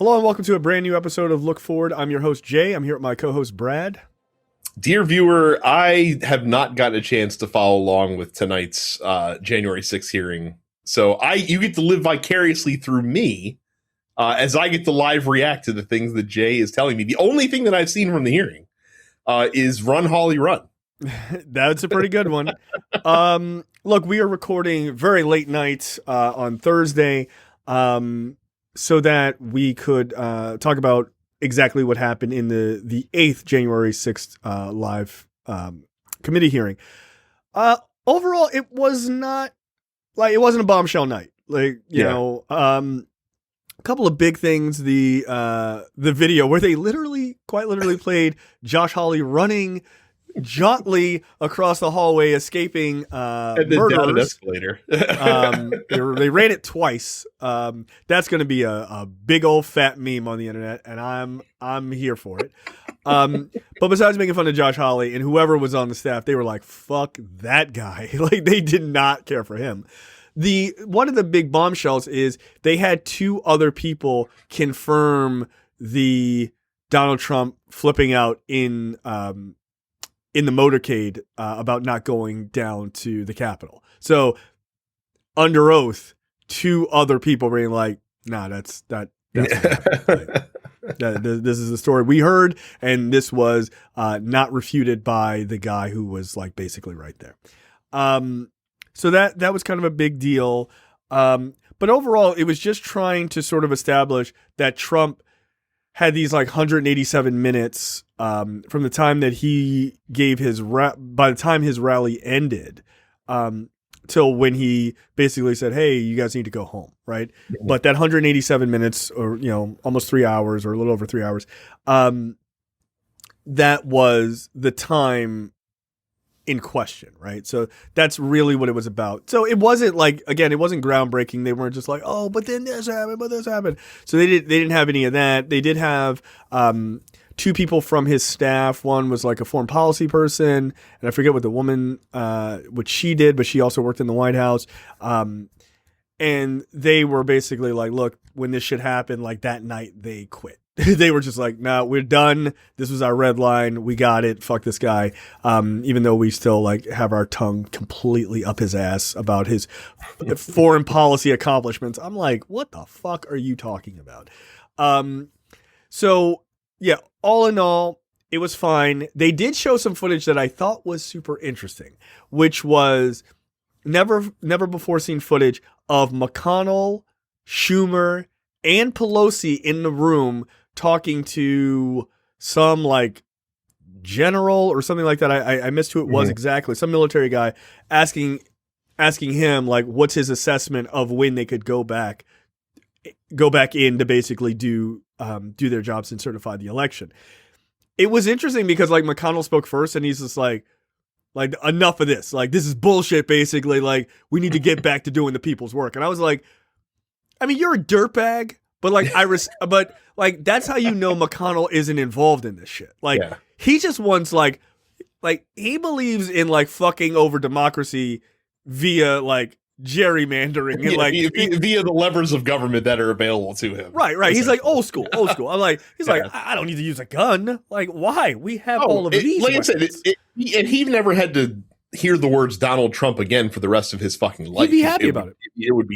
Hello and welcome to a brand new episode of Look Forward. I'm your host, Jay. I'm here with my co-host, Brad. Dear viewer, I have not gotten a chance to follow along with tonight's January 6th hearing. So you get to live vicariously through me as I get to live react to the things that Jay is telling me. The only thing that I've seen from the hearing is Run, Hawley, Run. That's a pretty good one. Look, we are recording very late night on Thursday so that we could talk about exactly what happened in the 8th January 6th live committee hearing. Overall, it wasn't a bombshell night. A couple of big things. The video where they quite literally played Josh Hawley running jauntily across the hallway, escaping murderers. Down an escalator. They ran it twice. That's going to be a big old fat meme on the internet, and I'm here for it. But besides making fun of Josh Hawley and whoever was on the staff, they were like, "Fuck that guy!" Like they did not care for him. One of the big bombshells is they had two other people confirm the Donald Trump flipping out in the motorcade about not going down to the Capitol. So under oath, two other people being like, "Nah, that's this is the story we heard, and this was not refuted by the guy who was like basically right there." So that was kind of a big deal. But overall, it was just trying to sort of establish that Trump had these like 187 minutes from the time that he gave by the time his rally ended till when he basically said, "Hey, you guys need to go home," right? Mm-hmm. But that 187 minutes, or almost 3 hours, or a little over 3 hours, that was the time in question, right? So that's really what it was about. So it wasn't it wasn't groundbreaking. They weren't just like, "Oh, but then this happened, but this happened." So they didn't have any of that. They did have two people from his staff. One was like a foreign policy person, and I forget what the woman what she did, but she also worked in the White House. And they were basically like, "Look, when this shit happened, like that night they quit." They were just like, "Nah, we're done. This was our red line. We got it. Fuck this guy." Even though we still like have our tongue completely up his ass about his foreign policy accomplishments. I'm like, what the fuck are you talking about? So yeah, all in all, it was fine. They did show some footage that I thought was super interesting, which was never before seen footage of McConnell, Schumer, and Pelosi in the room talking to some like general or something like that. I missed who it was exactly. Some military guy asking him like what's his assessment of when they could go back in to basically do their jobs and certify the election. It was interesting because like McConnell spoke first and he's just like enough of this. Like this is bullshit basically. Like we need to get back to doing the people's work. And I was like, I mean, you're a dirtbag, but like but like that's how you know McConnell isn't involved in this shit. Like he just wants like he believes in like fucking over democracy via like gerrymandering and like via the levers of government that are available to him. Right. He's like old school. I'm like like I don't need to use a gun. Like why? We have all of these. Like I said, and he never had to hear the words Donald Trump again for the rest of his fucking life. He'd be happy about it. It wouldn't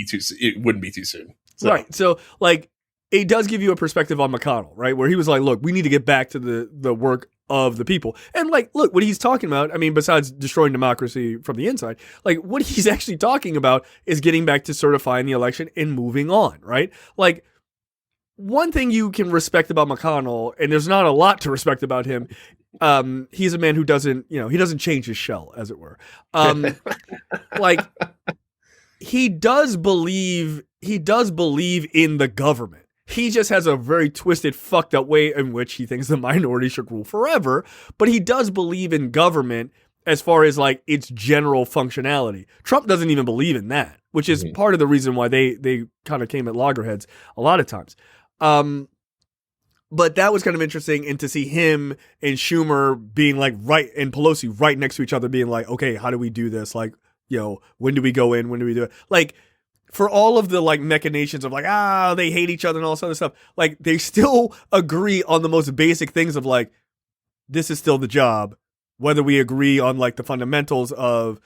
be too soon. So. Right. So like it does give you a perspective on McConnell, right? Where he was like, "Look, we need to get back to the work of the people." And like, look, what he's talking about, I mean, besides destroying democracy from the inside, like what he's actually talking about is getting back to certifying the election and moving on, right? Like one thing you can respect about McConnell, and there's not a lot to respect about him, he's a man who doesn't, he doesn't change his shell, as it were. Like he does believe in the government. He just has a very twisted, fucked up way in which he thinks the minority should rule forever. But he does believe in government as far as like its general functionality. Trump doesn't even believe in that, which is part of the reason why they kind of came at loggerheads a lot of times. But that was kind of interesting, and to see him and Schumer being like and Pelosi right next to each other being like, okay, how do we do this? Like, when do we go in? When do we do it? Like, for all of the like machinations of like, they hate each other and all this other stuff, like they still agree on the most basic things of like, this is still the job, whether we agree on like the fundamentals of,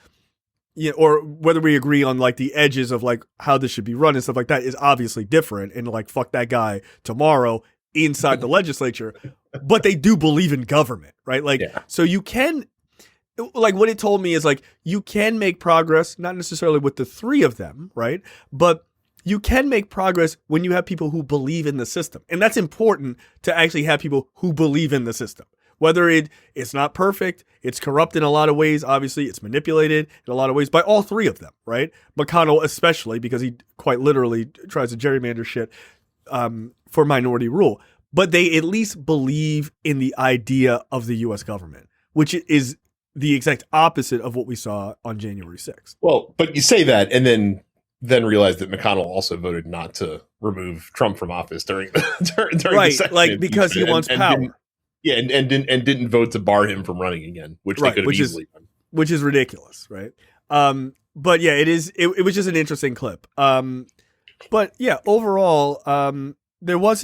or whether we agree on like the edges of like how this should be run and stuff like that is obviously different. And like, fuck that guy tomorrow inside the legislature, but they do believe in government, right? Like, so you can, like what it told me is like, you can make progress, not necessarily with the three of them, right? But you can make progress when you have people who believe in the system. And that's important to actually have people who believe in the system. Whether it's not perfect, it's corrupt in a lot of ways, obviously, it's manipulated in a lot of ways by all three of them, right? McConnell especially, because he quite literally tries to gerrymander shit for minority rule. But they at least believe in the idea of the U.S. government, which is the exact opposite of what we saw on January 6th. Well, but you say that and then realize that McConnell also voted not to remove Trump from office during the right, like because he wants power. And didn't vote to bar him from running again, which they could have easily done. Which is ridiculous, right? But yeah, it was just an interesting clip. But yeah, overall, there's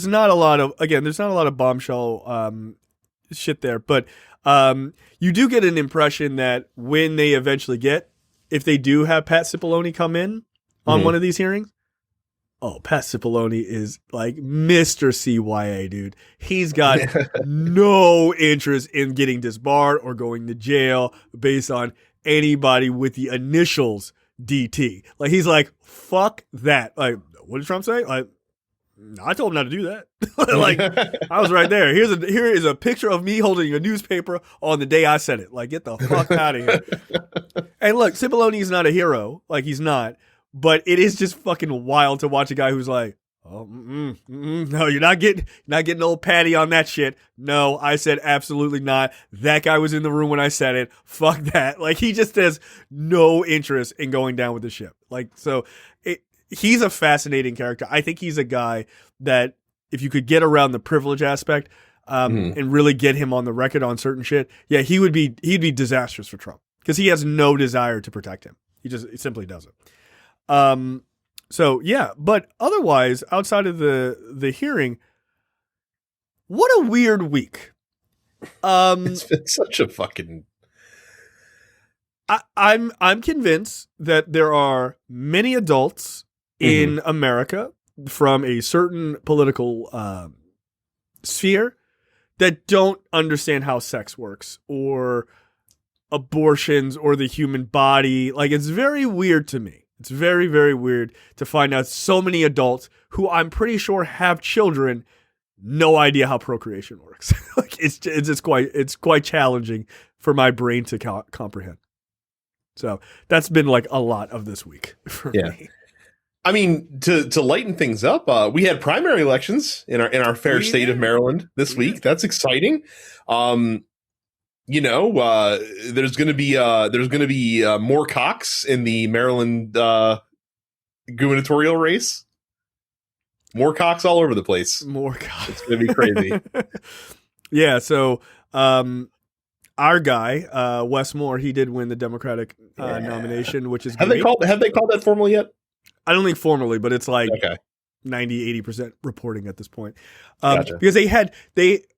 not a lot of bombshell shit there, but you do get an impression that when they eventually if they do have Pat Cipollone come in on one of these hearings, Pat Cipollone is like Mr. CYA, dude. He's got no interest in getting disbarred or going to jail based on anybody with the initials DT. Like, he's like, fuck that. Like, what did Trump say? Like, I told him not to do that. Like, I was right there. Here is a picture of me holding a newspaper on the day I said it. Like, get the fuck out of here. And look, Cipollone is not a hero. Like, he's not. But it is just fucking wild to watch a guy who's like, no, you're not getting old Patty on that shit. No, I said absolutely not. That guy was in the room when I said it. Fuck that. Like, he just has no interest in going down with the ship. Like, so he's a fascinating character. I think he's a guy that if you could get around the privilege aspect and really get him on the record on certain shit, yeah, he'd be disastrous for Trump because he has no desire to protect him. He simply doesn't. So yeah, but otherwise, outside of the hearing, what a weird week. It's been such a fucking. I'm convinced that there are many adults in America from a certain political sphere that don't understand how sex works or abortions or the human body. Like, it's very weird to me. It's very, very weird to find out so many adults who I'm pretty sure have children, no idea how procreation works. Like, it's quite challenging for my brain to comprehend. So that's been like a lot of this week for me. I mean, to lighten things up, we had primary elections in our fair state of Maryland this week. That's exciting. There's going to be more cocks in the Maryland gubernatorial race. More cocks all over the place. More cocks. It's going to be crazy. Yeah. So our guy Wes Moore, he did win the Democratic nomination, which is great. Have they called that formally yet? I don't think formally, but it's like 90-80% reporting at this point. Because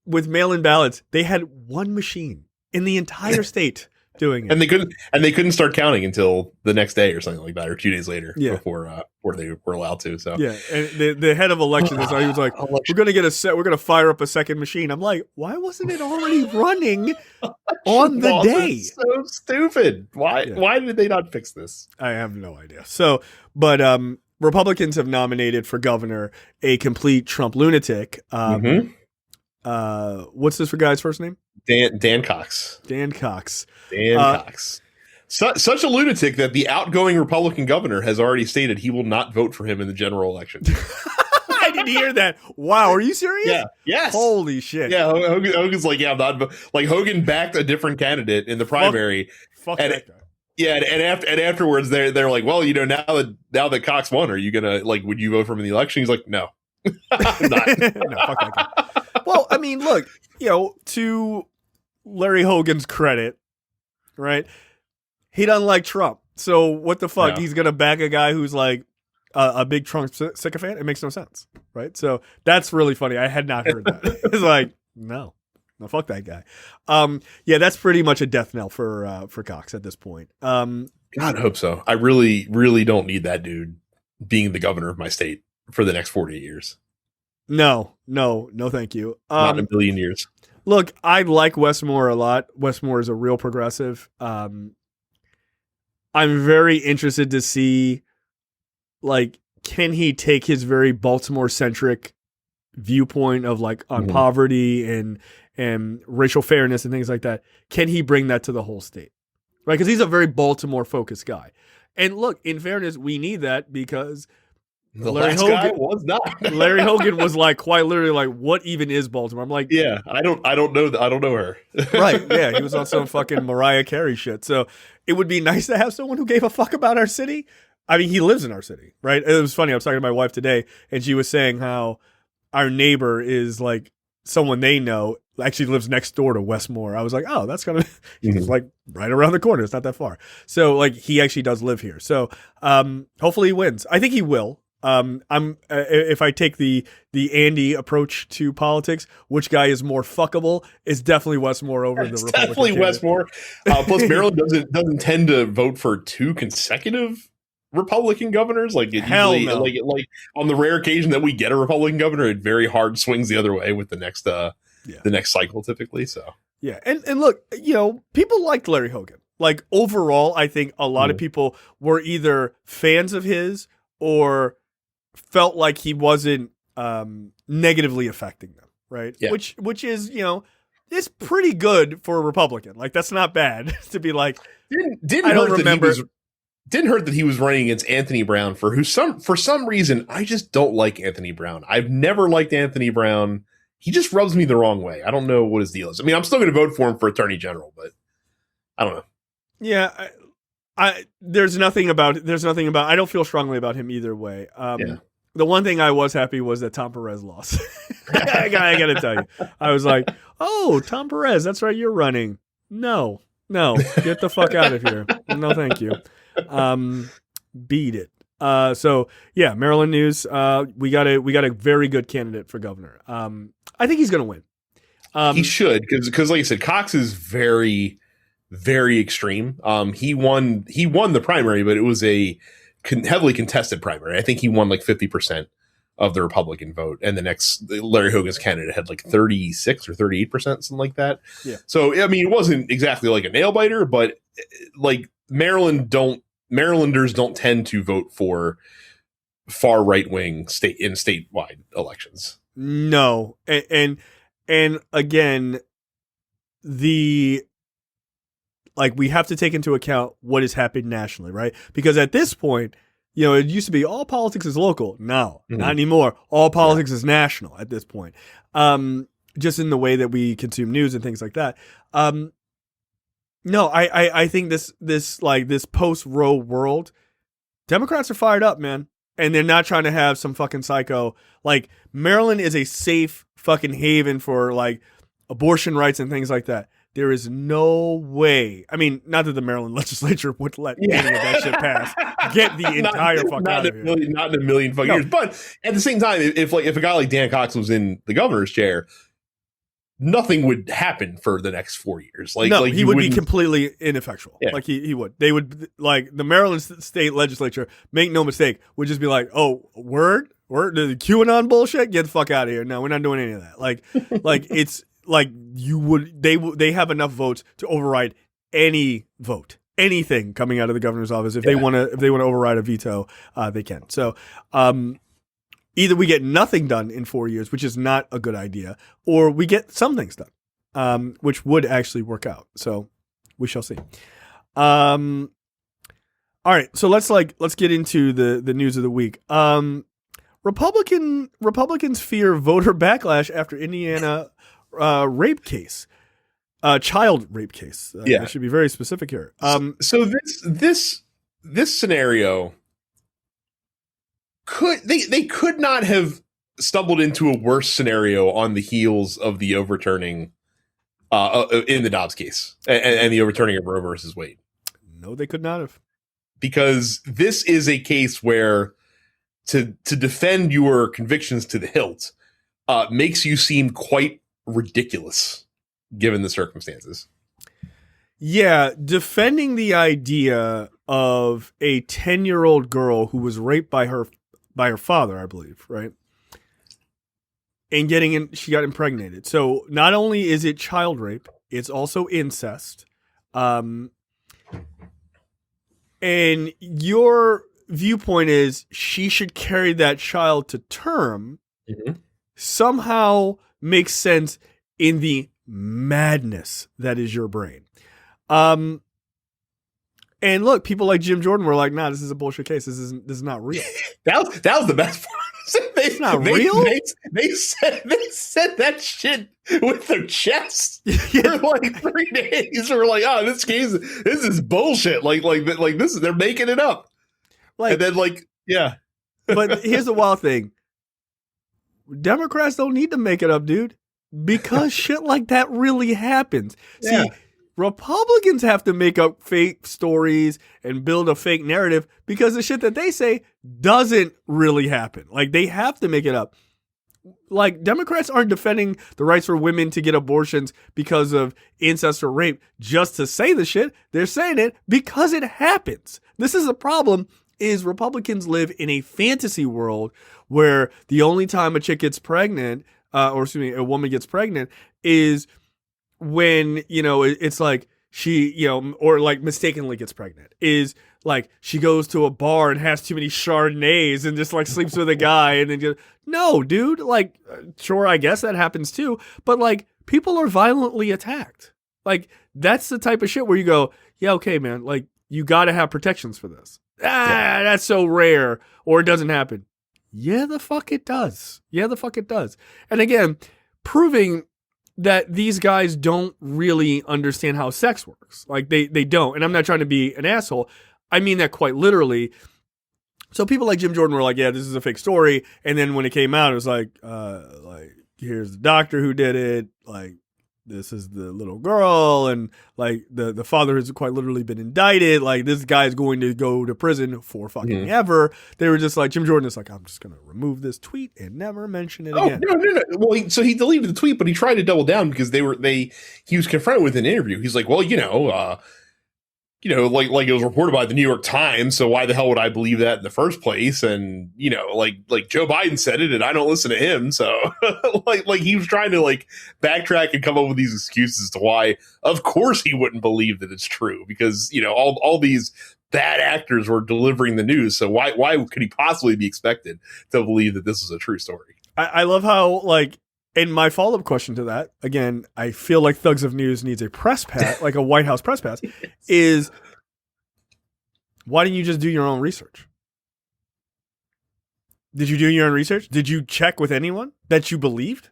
with mail-in ballots, they had one machine in the entire state doing it, and they couldn't start counting until the next day or something like that, or 2 days later before they were allowed to. So yeah, and the head of elections, he was like, "We're gonna fire up a second machine." I'm like, why wasn't it already running on the day? So stupid. Why did they not fix this? I have no idea. So, but Republicans have nominated for governor a complete Trump lunatic. What's this guy's first name? Dan Cox. Dan Cox. Such a lunatic that the outgoing Republican governor has already stated he will not vote for him in the general election. I didn't hear that. Wow, are you serious? Yeah. Yes. Holy shit. Yeah, Hogan's like, I'm not. Like, Hogan backed a different candidate in the primary. Fuck that guy. Yeah, and afterwards they're like, well, now that Cox won, are you gonna would you vote for him in the election? He's like, no. I'm not. No, fuck that guy. Well, I mean, look, to Larry Hogan's credit, right? He doesn't like Trump. So what the fuck? Yeah. He's gonna back a guy who's like a big Trump sycophant? It makes no sense, right? So that's really funny. I had not heard that. It's like no, fuck that guy. Yeah, that's pretty much a death knell for Cox at this point. God, I hope so. I really, really don't need that dude being the governor of my state for the next 48 years. No, thank you. Not in a billion years. Look, I like Westmore a lot. Westmore is a real progressive. I'm very interested to see, like, can he take his very Baltimore centric viewpoint of like on poverty and racial fairness and things like that? Can he bring that to the whole state? Right, because he's a very Baltimore focused guy. And look, in fauress, we need that because Larry Hogan was like quite literally like, what even is Baltimore? I'm like, yeah, I don't know her. Right. Yeah. He was on some fucking Mariah Carey shit. So it would be nice to have someone who gave a fuck about our city. I mean, he lives in our city, right? It was funny. I was talking to my wife today and she was saying how our neighbor is like someone they know actually lives next door to Westmore. I was like, oh, that's kind of he's like right around the corner. It's not that far. So like he actually does live here. So hopefully he wins. I think he will. If I take the Andy approach to politics, which guy is more fuckable? It's definitely Westmore over the Republican. Definitely Westmore. Plus, Maryland doesn't tend to vote for two consecutive Republican governors. Like it Hell usually, no. like on the rare occasion that we get a Republican governor, it very hard swings the other way with the next the next cycle typically. So yeah, and look, you know, people liked Larry Hogan. Like overall, I think a lot of people were either fans of his or felt like he wasn't negatively affecting them, right? Yeah. Which is, you know, is pretty good for a Republican. Like that's not bad to be like. Didn't hurt that he was running against Anthony Brown for some reason I just don't like Anthony Brown. I've never liked Anthony Brown. He just rubs me the wrong way. I don't know what his deal is. I mean, I'm still going to vote for him for attorney general, but I don't know. Yeah, there's nothing about I don't feel strongly about him either way. The one thing I was happy was that Tom Perez lost. I gotta tell you, I was like, oh, Tom Perez, that's right, you're running. No, get the fuck out of here. No, thank you. Beat it. So yeah, Maryland news. We got a very good candidate for governor. I think he's gonna win. He should, because like I said, Cox is very, very extreme. He won the primary, but it was a heavily contested primary. I think he won like 50% of the Republican vote, and the next Larry Hogan's candidate had like 36 or 38%, something like that. Yeah. So I mean, it wasn't exactly like a nail biter, but like Marylanders don't tend to vote for far right wing statewide elections. No, and again, we have to take into account what has happened nationally, right? Because at this point, you know, it used to be all politics is local. No, not anymore. All politics is national at this point. Just in the way that we consume news and things like that. No, I think this post-Roe world, Democrats are fired up, man. And they're not trying to have some fucking psycho. Like, Maryland is a safe fucking haven for, like, abortion rights and things like that. There is no way. I mean, not that the Maryland legislature would let any of that shit pass. Get the entire fuck out of here. Not in a million fucking years. But at the same time, if a guy like Dan Cox was in the governor's chair, nothing would happen for the next 4 years. He would be completely ineffectual. Yeah. Like he would. They would, like, the Maryland state legislature, make no mistake, would just be like, oh, word, the QAnon bullshit, get the fuck out of here. No, we're not doing any of that. Like it's like they have enough votes to override any vote, anything coming out of the governor's office. If they want to override a veto, they can. So, either we get nothing done in 4 years, which is not a good idea, or we get some things done, which would actually work out. So we shall see. All right, so let's get into the news of the week. Republicans fear voter backlash after Indiana rape case, child rape case. I should be very specific here. So this scenario. They could not have stumbled into a worse scenario on the heels of the overturning in the Dobbs case and the overturning of Roe versus Wade. No, they could not have. because this is a case where to defend your convictions to the hilt makes you seem quite ridiculous given the circumstances. Yeah, defending the idea of a 10-year-old girl who was raped by her father, I believe, right? And she got impregnated. So not only is it child rape, it's also incest. And your viewpoint is she should carry that child to term. Mm-hmm. Somehow makes sense in the madness that is your brain. And look, people like Jim Jordan were like, "Nah, this is a bullshit case. This is not real." that was the best part. It's not real. They said that shit with their chest for like 3 days. We're like, "Oh, this is bullshit." Like this is, they're making it up. Like, and then yeah. But here's the wild thing: Democrats don't need to make it up, dude, because shit like that really happens. Yeah. See, Republicans have to make up fake stories and build a fake narrative because the shit that they say doesn't really happen. Like, they have to make it up. Like, Democrats aren't defending the rights for women to get abortions because of incest or rape just to say the shit. They're saying it because it happens. This is the problem, is Republicans live in a fantasy world where the only time a chick gets pregnant, a woman gets pregnant, is when, it's like she, or like mistakenly gets pregnant, is like she goes to a bar and has too many Chardonnays and just like sleeps with a guy and then just, no, dude, like, sure, I guess that happens too, but like people are violently attacked. Like, that's the type of shit where you go, yeah, okay, man, like you got to have protections for this. That's so rare, or it doesn't happen. Yeah, the fuck it does. And again, proving that these guys don't really understand how sex works. Like, they don't. And I'm not trying to be an asshole. I mean that quite literally. So people like Jim Jordan were like, yeah, this is a fake story. And then when it came out, it was like, here's the doctor who did it. Like, this is the little girl. And like the father has quite literally been indicted. Like, this guy's going to go to prison for fucking ever. They were just like, Jim Jordan is like, I'm just going to remove this tweet and never mention it again. No. Well, so he deleted the tweet, but he tried to double down because he was confronted with an interview. He's like, well, like it was reported by the New York Times, so why the hell would I believe that in the first place? And, like Joe Biden said it and I don't listen to him. So like he was trying to like backtrack and come up with these excuses to why, of course, he wouldn't believe that it's true because, all these bad actors were delivering the news. So why could he possibly be expected to believe that this is a true story? I love how, like, and my follow-up question to that, again, I feel like Thugs of News needs a press pass, like a White House press pass, is why didn't you just do your own research? Did you do your own research? Did you check with anyone that you believed?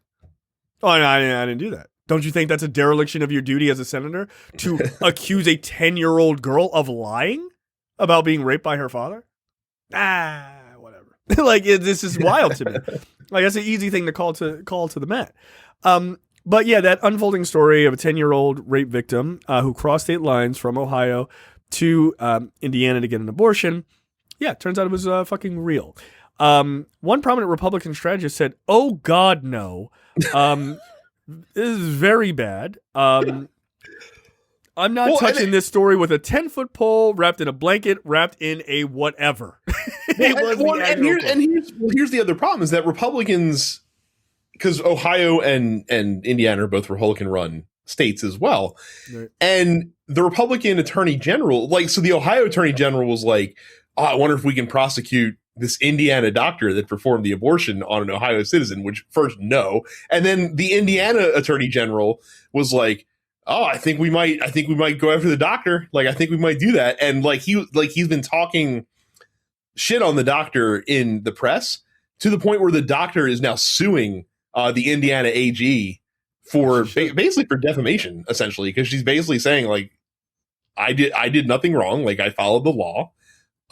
Oh, no, I didn't do that. Don't you think that's a dereliction of your duty as a senator to accuse a 10-year-old girl of lying about being raped by her father? Whatever. Like, this is wild to me. Like, that's an easy thing to call to the mat. But yeah, that unfolding story of a 10-year-old rape victim who crossed state lines from Ohio to Indiana to get an abortion. Yeah, turns out it was fucking real. One prominent Republican strategist said, "Oh God, no. This is very bad. I'm not touching this story with a 10-foot pole wrapped in a blanket, wrapped in a whatever." Here's the other problem is that Republicans, because Ohio and Indiana are both Republican-run states as well, right. And the Republican Attorney General, so the Ohio Attorney General was like, oh, I wonder if we can prosecute this Indiana doctor that performed the abortion on an Ohio citizen, which first, no. And then the Indiana Attorney General was like, oh, I think we might go after the doctor. Like, I think we might do that. And he's been talking shit on the doctor in the press to the point where the doctor is now suing the Indiana AG for basically for defamation, essentially, because she's basically saying, like, I did nothing wrong. Like, I followed the law.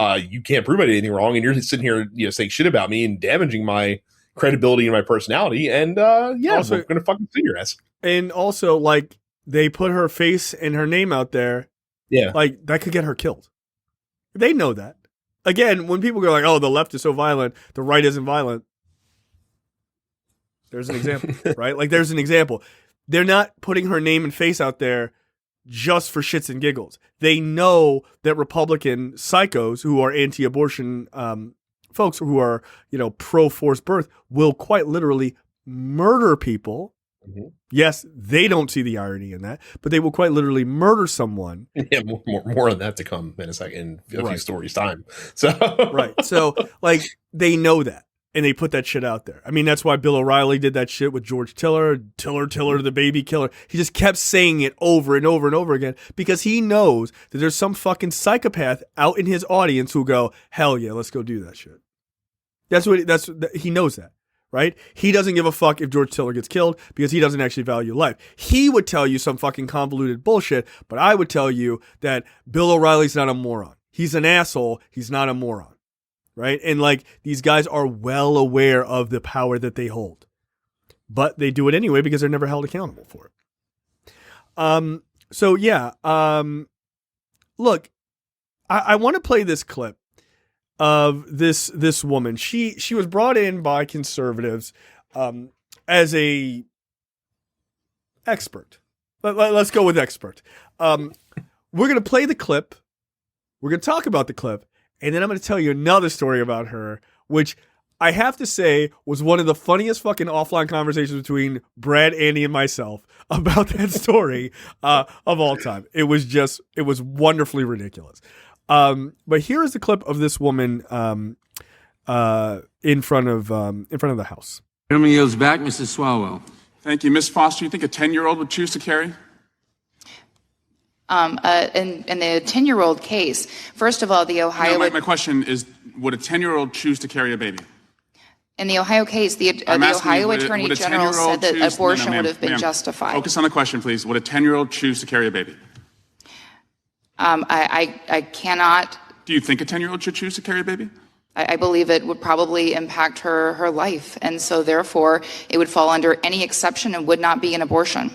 You can't prove I did anything wrong, and you're sitting here, saying shit about me and damaging my credibility and my personality. And also, we're gonna fucking sue your ass. And also, like, they put her face and her name out there. Yeah, like that could get her killed. They know that. Again, when people go like, "Oh, the left is so violent, the right isn't violent," there's an example, right? Like, there's an example. They're not putting her name and face out there just for shits and giggles. They know that Republican psychos who are anti-abortion folks who are, pro-forced birth will quite literally murder people. Mm-hmm. Yes, they don't see the irony in that, but they will quite literally murder someone. Yeah, more on that to come in a second, in a few stories time. So right. So like they know that. And they put that shit out there. I mean, that's why Bill O'Reilly did that shit with George Tiller, the baby killer. He just kept saying it over and over and over again because he knows that there's some fucking psychopath out in his audience who go, hell yeah, let's go do that shit. He knows that, right? He doesn't give a fuck if George Tiller gets killed because he doesn't actually value life. He would tell you some fucking convoluted bullshit, but I would tell you that Bill O'Reilly's not a moron. He's an asshole. He's not a moron. Right. And like these guys are well aware of the power that they hold, but they do it anyway because they're never held accountable for it. So, yeah. Look, I want to play this clip of this woman. She was brought in by conservatives as a expert. Let's go with expert. We're going to play the clip. We're going to talk about the clip. And then I'm going to tell you another story about her, which I have to say was one of the funniest fucking offline conversations between Brad, Andy, and myself about that story of all time. It was wonderfully ridiculous. But here is the clip of this woman in front of the House. Gentleman yields back, Mrs. Swalwell. Thank you. Ms. Foster, you think a 10-year-old would choose to carry? In the 10-year-old case, first of all, the Ohio... No, my question is, would a 10-year-old choose to carry a baby? In the Ohio case, the Ohio Attorney General said that abortion would have been justified. Focus on the question, please. Would a 10-year-old choose to carry a baby? I cannot... Do you think a 10-year-old should choose to carry a baby? I believe it would probably impact her life, and so therefore it would fall under any exception and would not be an abortion.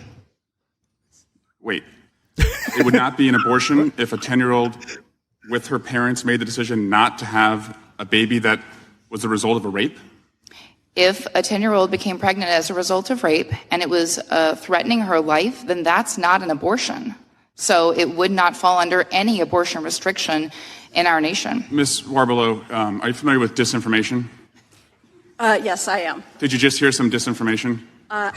Wait. It would not be an abortion if a 10-year-old with her parents made the decision not to have a baby that was the result of a rape? If a 10-year-old became pregnant as a result of rape and it was threatening her life, then that's not an abortion. So it would not fall under any abortion restriction in our nation. Ms. Warbelow, are you familiar with disinformation? Yes, I am. Did you just hear some disinformation?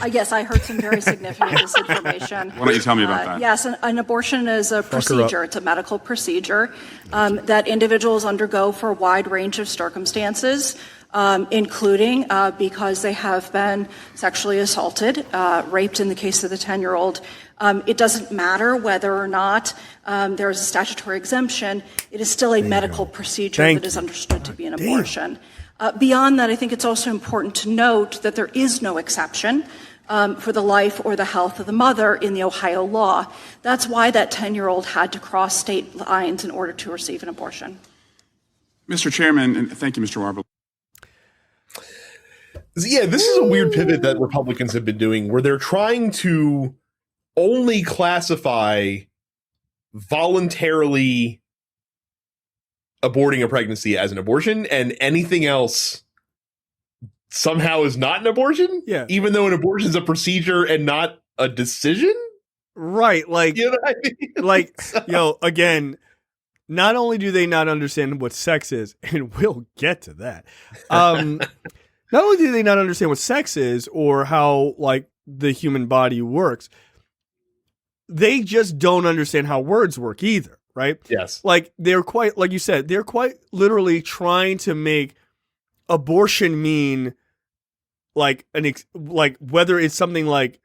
Yes, I heard some very significant disinformation. Why don't you tell me about that? Yes, an abortion is a procedure. It's a medical procedure that individuals undergo for a wide range of circumstances, including because they have been sexually assaulted, raped in the case of the 10-year-old. It doesn't matter whether or not there is a statutory exemption. It is still a medical procedure that is understood to be an abortion. Beyond that, I think it's also important to note that there is no exception for the life or the health of the mother in the Ohio law. That's why that 10-year-old had to cross state lines in order to receive an abortion. Mr. Chairman, and thank you, Mr. Warbelow. Yeah, this is a weird pivot that Republicans have been doing where they're trying to only classify voluntarily aborting a pregnancy as an abortion, and anything else somehow is not an abortion? Yeah. Even though an abortion is a procedure and not a decision? Right. Like, you know what I mean? Like, again, not only do they not understand what sex is, and we'll get to that, not only do they not understand what sex is or how, like, the human body works, they just don't understand how words work either. Right? Yes. Like, they're quite, like you said, they're quite literally trying to make abortion mean like like whether it's something like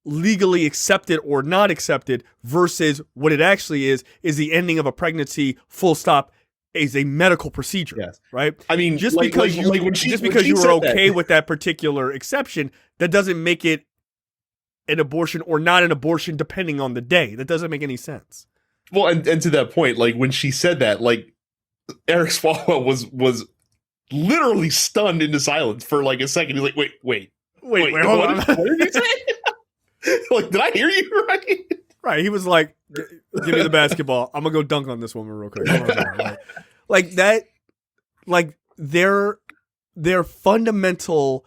legally accepted or not accepted versus what it actually is the ending of a pregnancy, full stop, is a medical procedure. Yes. Right? I mean, just because you were okay with that particular exception, that doesn't make it an abortion or not an abortion depending on the day. That doesn't make any sense. Well, and to that point, like when she said that, like Eric Swalwell was literally stunned into silence for like a second. He's like, wait, hold on. What did you say? Like, did I hear you right? Right. He was like, give me the basketball. I'm going to go dunk on this woman real quick. Like that, like their fundamental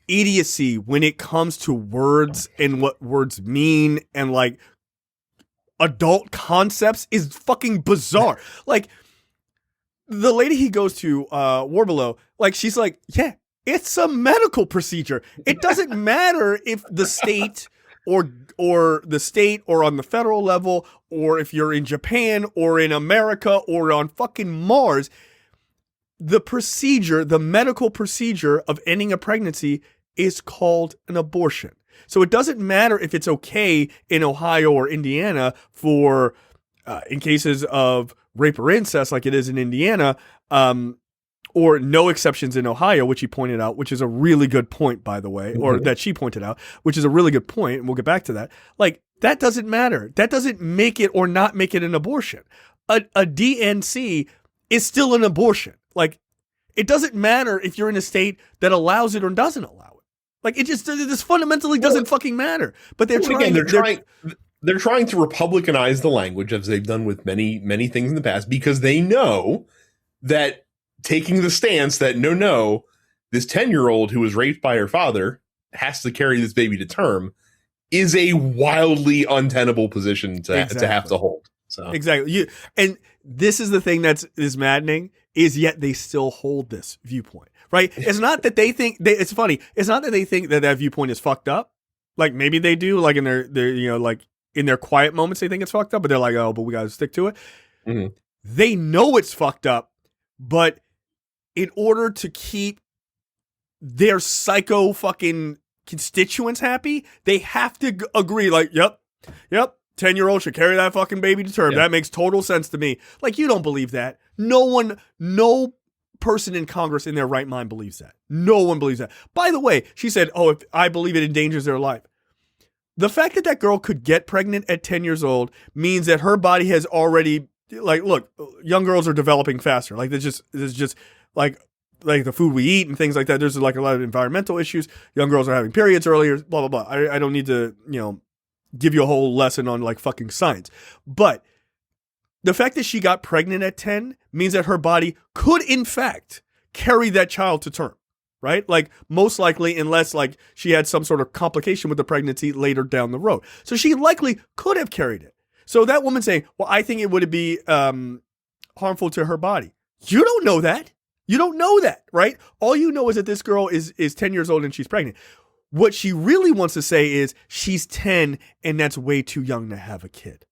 idiocy when it comes to words and what words mean and like adult concepts is fucking bizarre. Like the lady he goes to, Warbelow, like she's like, yeah, it's a medical procedure. It doesn't matter if the state or the state or on the federal level or if you're in Japan or in America or on fucking Mars. The procedure, the medical procedure of ending a pregnancy is called an abortion. So it doesn't matter if it's okay in Ohio or Indiana for, in cases of rape or incest like it is in Indiana, or no exceptions in Ohio, which he pointed out, which is a really good point, by the way, or that she pointed out, which is a really good point, and we'll get back to that. Like, that doesn't matter. That doesn't make it or not make it an abortion. A DNC is still an abortion. Like, it doesn't matter if you're in a state that allows it or doesn't allow it. Like, this fundamentally doesn't fucking matter. But they're trying to republicanize the language, as they've done with many things in the past, because they know that taking the stance that no, this 10-year-old who was raped by her father has to carry this baby to term is a wildly untenable position to have to hold. So exactly, and this is the thing is maddening, is yet they still hold this viewpoint, right? It's not that they think it's funny. It's not that they think that viewpoint is fucked up. Like maybe they do, like in their like in their quiet moments they think it's fucked up, but they're like, oh, but we got to stick to it. Mm-hmm. They know it's fucked up, but in order to keep their psycho fucking constituents happy, they have to agree, like, yep, 10-year-old should carry that fucking baby to term. Yep. That makes total sense to me. Like, you don't believe that. No person in Congress in their right mind believes that. No one believes that. By the way, she said, oh, if I believe it endangers their life. The fact that girl could get pregnant at 10 years old means that her body has already, like, look, young girls are developing faster. Like, there's just like the food we eat and things like that. There's like a lot of environmental issues. Young girls are having periods earlier, blah, blah, blah. I don't need to, give you a whole lesson on like fucking science. But the fact that she got pregnant at 10 means that her body could in fact carry that child to term, right? Like most likely, unless like she had some sort of complication with the pregnancy later down the road. So she likely could have carried it. So that woman saying, well, I think it would be harmful to her body. You don't know that. You don't know that, right? All you know is that this girl is 10 years old and she's pregnant. What she really wants to say is she's 10 and that's way too young to have a kid.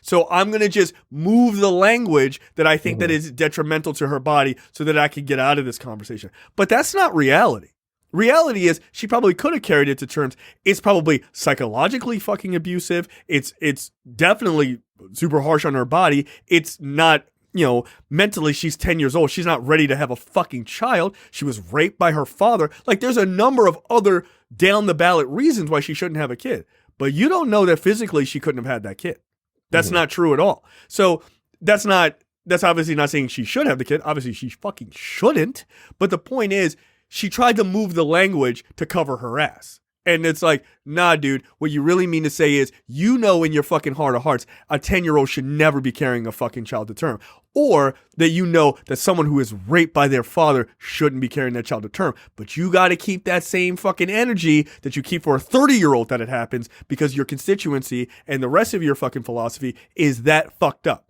So I'm going to just move the language that I think that is detrimental to her body so that I can get out of this conversation. But that's not reality. Reality is she probably could have carried it to terms. It's probably psychologically fucking abusive. It's definitely super harsh on her body. It's not, mentally she's 10 years old. She's not ready to have a fucking child. She was raped by her father. Like there's a number of other down the ballot reasons why she shouldn't have a kid. But you don't know that physically she couldn't have had that kid. That's not true at all. So that's obviously not saying she should have the kid. Obviously she fucking shouldn't. But the point is she tried to move the language to cover her ass. And it's like, nah, dude, what you really mean to say is, in your fucking heart of hearts, a 10-year-old should never be carrying a fucking child to term. Or that that someone who is raped by their father shouldn't be carrying that child to term. But you got to keep that same fucking energy that you keep for a 30-year-old that it happens, because your constituency and the rest of your fucking philosophy is that fucked up.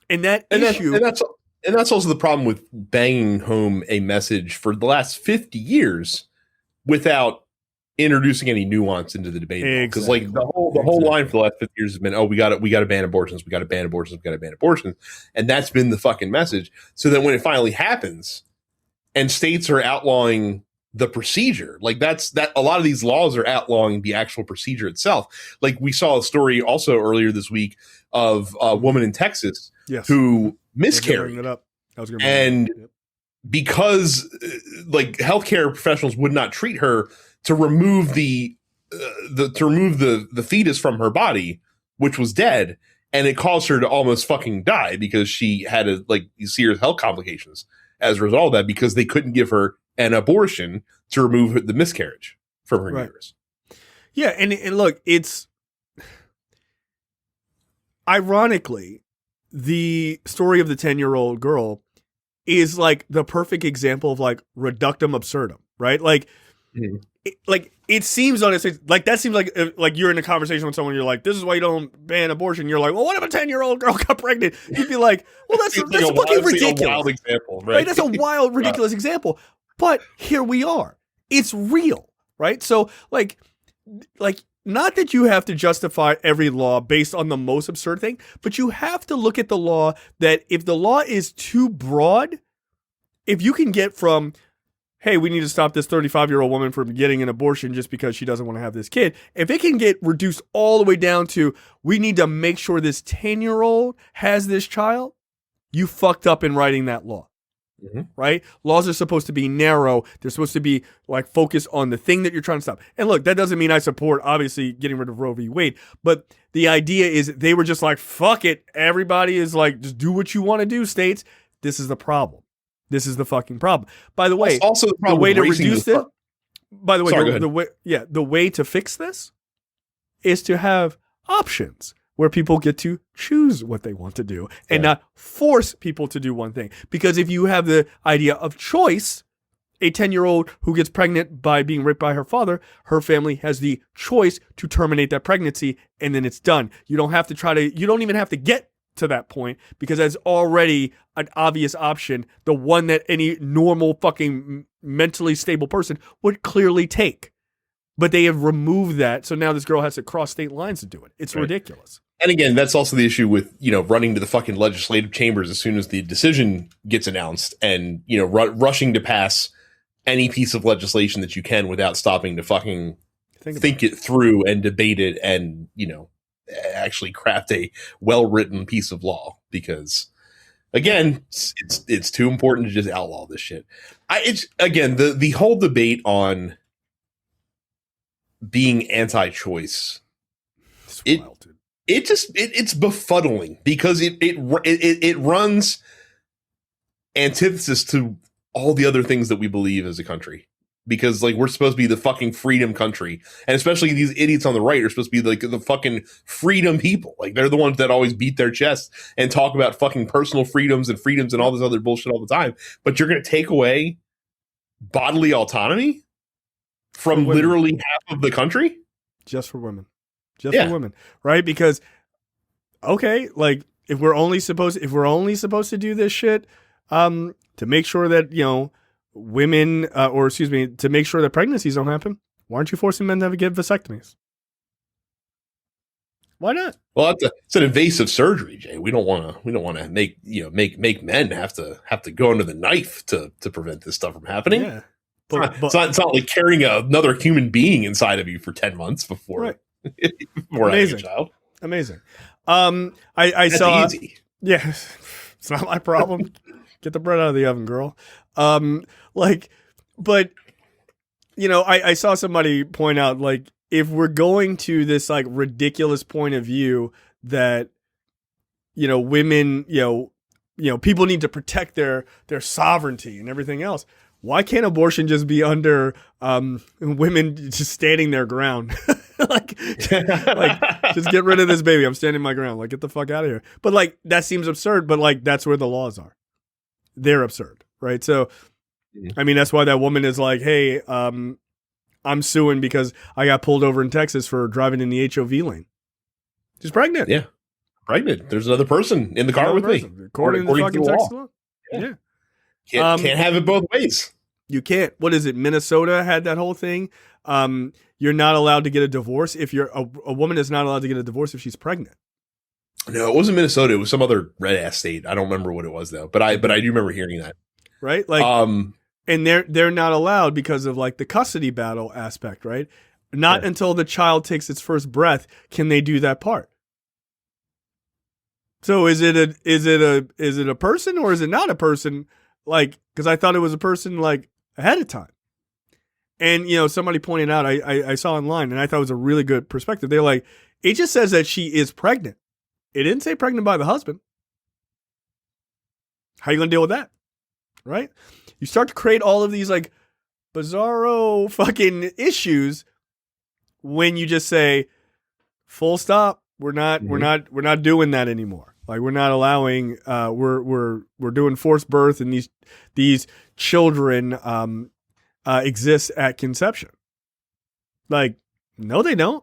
And that's also the problem with banging home a message for the last 50 years without introducing any nuance into the debate, because like the whole line for the last 50 years has been, oh, we got to ban abortions, and that's been the fucking message. So that when it finally happens and states are outlawing the procedure, like that a lot of these laws are outlawing the actual procedure itself. Like we saw a story also earlier this week of a woman in Texas who miscarried, and because like healthcare professionals would not treat her to remove the fetus from her body, which was dead, and it caused her to almost fucking die because she had serious health complications as a result of that, because they couldn't give her an abortion to remove the miscarriage from her uterus. Yeah, and look, it's ironically, the story of the 10-year-old girl is like the perfect example of like reductum absurdum, right? Like, it seems on its face, like that seems like you're in a conversation with someone, you're like, this is why you don't ban abortion. You're like, well, what if a 10-year-old girl got pregnant? You'd be like, well, that's fucking ridiculous. A wild example, right? That's a wild, ridiculous example. But here we are. It's real, right? So like, not that you have to justify every law based on the most absurd thing, but you have to look at the law that if the law is too broad, if you can get from, hey, we need to stop this 35-year-old woman from getting an abortion just because she doesn't want to have this kid. If it can get reduced all the way down to, we need to make sure this 10-year-old has this child, you fucked up in writing that law. Right? Laws are supposed to be narrow. They're supposed to be like focused on the thing that you're trying to stop. And look, that doesn't mean I support obviously getting rid of Roe v. Wade, but the idea is they were just like, fuck it. Everybody is like, just do what you want to do, states. This is the problem. This is the fucking problem. By the way, also the way to reduce it. By the way, Sorry, the way to fix this is to have options where people get to choose what they want to do and not force people to do one thing. Because if you have the idea of choice, a 10-year-old who gets pregnant by being raped by her father, her family has the choice to terminate that pregnancy, and then it's done. You don't have to you don't even have to get to that point because that's already an obvious option, the one that any normal fucking mentally stable person would clearly take. But they have removed that, so now this girl has to cross state lines to do it. It's ridiculous. And again, that's also the issue with, running to the fucking legislative chambers as soon as the decision gets announced and, rushing to pass any piece of legislation that you can without stopping to fucking think it through and debate it and, actually craft a well-written piece of law. Because, again, it's too important to just outlaw this shit. The whole debate on being anti-choice, it's befuddling because it runs antithesis to all the other things that we believe as a country. Because like we're supposed to be the fucking freedom country, and especially these idiots on the right are supposed to be like the fucking freedom people. Like they're the ones that always beat their chests and talk about fucking personal freedoms and all this other bullshit all the time. But you're going to take away bodily autonomy from literally half of the country just for women. For women, right? Because okay, like if we're only supposed to do this shit to make sure that women to make sure that pregnancies don't happen, why aren't you forcing men to get vasectomies? Why not? Well, it's an invasive surgery, Jay. We don't want to make men have to go under the knife to prevent this stuff from happening. Yeah. It's not like carrying another human being inside of you for 10 months before having a child. Amazing. I saw. Easy. Yeah, it's not my problem. Get the bread out of the oven, girl. I saw somebody point out, like, if we're going to this like ridiculous point of view that, women, people need to protect their sovereignty and everything else. Why can't abortion just be under women just standing their ground? like, just get rid of this baby. I'm standing my ground. Like, get the fuck out of here. But like, that seems absurd. But like, that's where the laws are. They're absurd, right? So, I mean, that's why that woman is like, hey, I'm suing because I got pulled over in Texas for driving in the HOV lane. She's pregnant. Yeah, pregnant. There's another person in the car with me. According to the fucking Texas law. Yeah. Can't have it both ways. You can't. What is it? Minnesota had that whole thing. You're not allowed to get a divorce if you're a woman is not allowed to get a divorce if she's pregnant. No, it wasn't Minnesota. It was some other red ass state. I don't remember what it was though. But I do remember hearing that. Right? Like, and they're not allowed because of like the custody battle aspect, right? Not until the child takes its first breath can they do that part. So is it a person or is it not a person? Like, because I thought it was a person like ahead of time. And, somebody pointed out, I saw online and I thought it was a really good perspective. They're like, it just says that she is pregnant. It didn't say pregnant by the husband. How are you going to deal with that? Right? You start to create all of these like bizarro fucking issues when you just say, full stop, we're not doing that anymore. Like we're not allowing we're doing forced birth, and these children exist at conception. Like, no, they don't.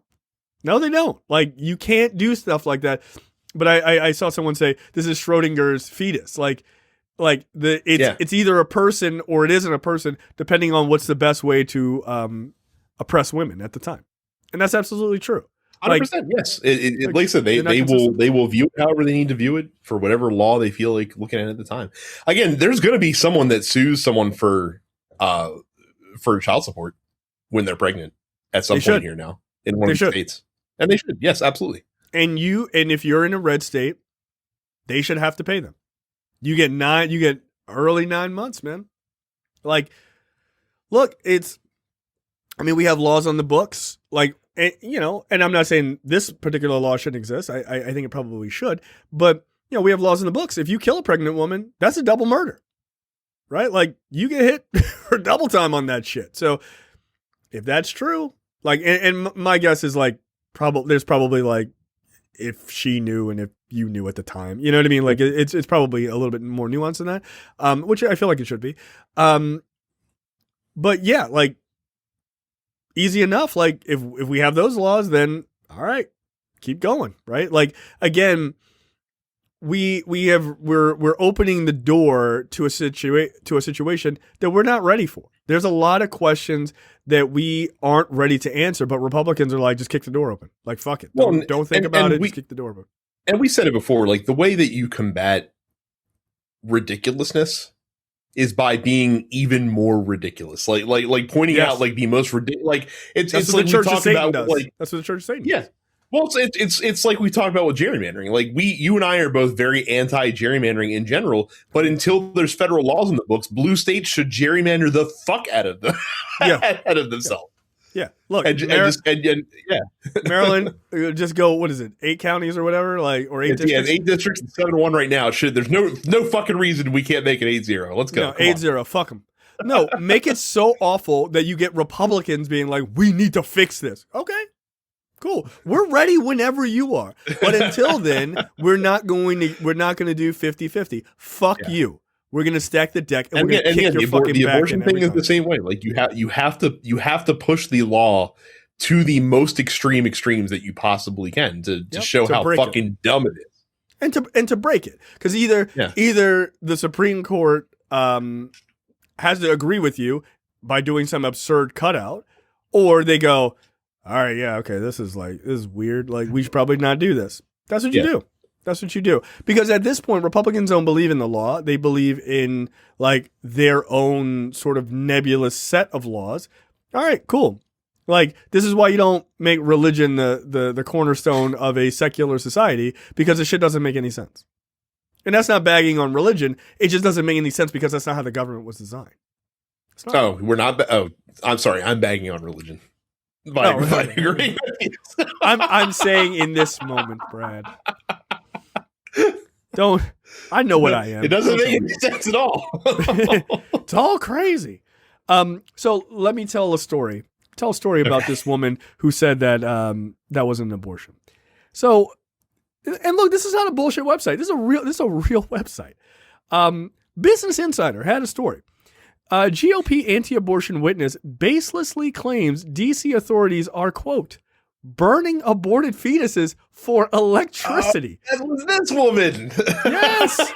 No, they don't. Like, you can't do stuff like that. But I saw someone say this is Schrodinger's fetus. It's either a person or it isn't a person, depending on what's the best way to oppress women at the time. And that's absolutely true. 100%. Yes. Like I said, they will view it however they need to view it for whatever law they feel like looking at the time. Again, there's going to be someone that sues someone for child support when they're pregnant at some point here now in one of the states. And they should. Yes, absolutely. And if you're in a red state, they should have to pay them. You get early 9 months, man. Like, look, we have laws on the books, like, and I'm not saying this particular law shouldn't exist. I think it probably should, but we have laws in the books. If you kill a pregnant woman, that's a double murder, right? Like, you get hit for double time on that shit. So if that's true, like, and my guess is like, there's probably like, if she knew and if you knew at the time, you know what I mean? Like, it's probably a little bit more nuanced than that, which I feel like it should be. But yeah, like, easy enough. Like, if we have those laws, then all right, keep going, right? Like, again, we're opening the door to a situation that we're not ready for. There's a lot of questions that we aren't ready to answer, but Republicans are like, just kick the door open. Like, fuck it. Don't think about it. Just kick the door open. And we said it before, like, the way that you combat ridiculousness is by being even more ridiculous. Like pointing out like the most ridiculous. Like, it's like we talk about does. Like, that's what the church is saying. Yeah. Well, it's like we talked about with gerrymandering. Like, you and I are both very anti-gerrymandering in general, but until there's federal laws in the books, blue states should gerrymander the fuck out of them, out of themselves. Yeah. Look, Maryland, just go. What is it? 8 counties or whatever, like, or 8 districts. Yeah, 8 districts, 7-1 right now. There's no fucking reason we can't make it 8-0. Let's go. No, 8-0. Fuck them. No, make it so awful that you get Republicans being like, we need to fix this. Okay. Cool. We're ready whenever you are. But until then, we're not going to do 50-50. Fuck you. We're going to stack the deck and we're going to kick your fucking back. The abortion thing is the same way. Like, you have to push the law to the most extremes that you possibly can to show how fucking dumb it is. And to break it. Because either the Supreme Court has to agree with you by doing some absurd cutout, or they go, all right, yeah, okay, this is weird. Like, we should probably not do this. That's what you do. That's what you do. Because at this point, Republicans don't believe in the law. They believe in, like, their own sort of nebulous set of laws. All right, cool. Like, this is why you don't make religion the cornerstone of a secular society, because the shit doesn't make any sense. And that's not bagging on religion. It just doesn't make any sense because that's not how the government was designed. I'm sorry. I'm bagging on religion. By agreeing with you. I'm saying in this moment, Brad. I know what I am. It doesn't make any sense at all. It's all crazy. So let me tell a story. Tell a story about this woman who said that that was an abortion. So, and look, this is not a bullshit website. This is a real website. Business Insider had a story. GOP anti-abortion witness baselessly claims D.C. authorities are, quote, burning aborted fetuses for electricity. That was this woman. Yes.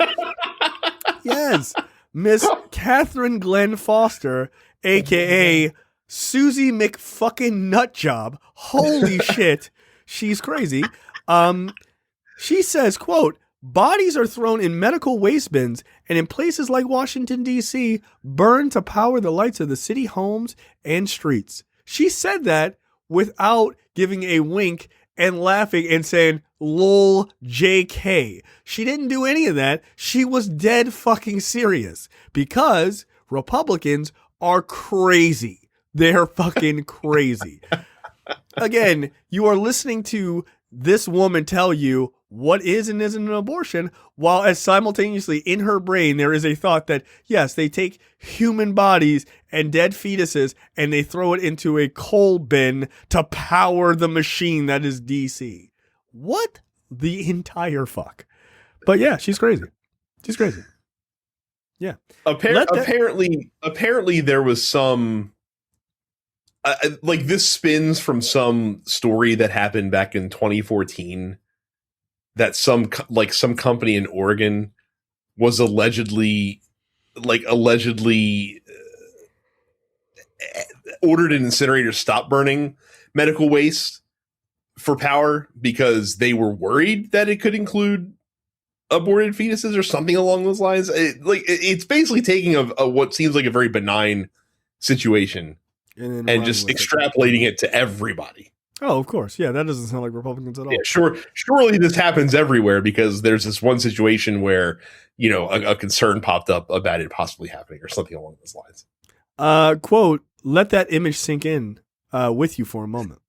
Yes. Miss Catherine Glenn Foster, a.k.a. Susie McFucking Nutjob. Holy shit. She's crazy. She says, quote, bodies are thrown in medical waste bins and in places like Washington, D.C., burned to power the lights of the city homes and streets. She said that without giving a wink and laughing and saying, lol, JK. She didn't do any of that. She was dead fucking serious because Republicans are crazy. They're fucking crazy. Again, you are listening to this woman tell you what is and isn't an abortion, while as simultaneously in her brain there is a thought that, yes, they take human bodies and dead fetuses and they throw it into a coal bin to power the machine that is DC. what the entire fuck? But yeah, she's crazy. She's crazy. Yeah. Apparently there was some like this spins from some story that happened back in 2014 that some company in Oregon was allegedly ordered an incinerator to stop burning medical waste for power because they were worried that it could include aborted fetuses or something along those lines. It's basically taking a what seems like a very benign situation and just extrapolating it to everybody. Oh, of course. Yeah, that doesn't sound like Republicans at all. Yeah, surely this happens everywhere because there's this one situation where, a concern popped up about it possibly happening or something along those lines. Quote, let that image sink in with you for a moment.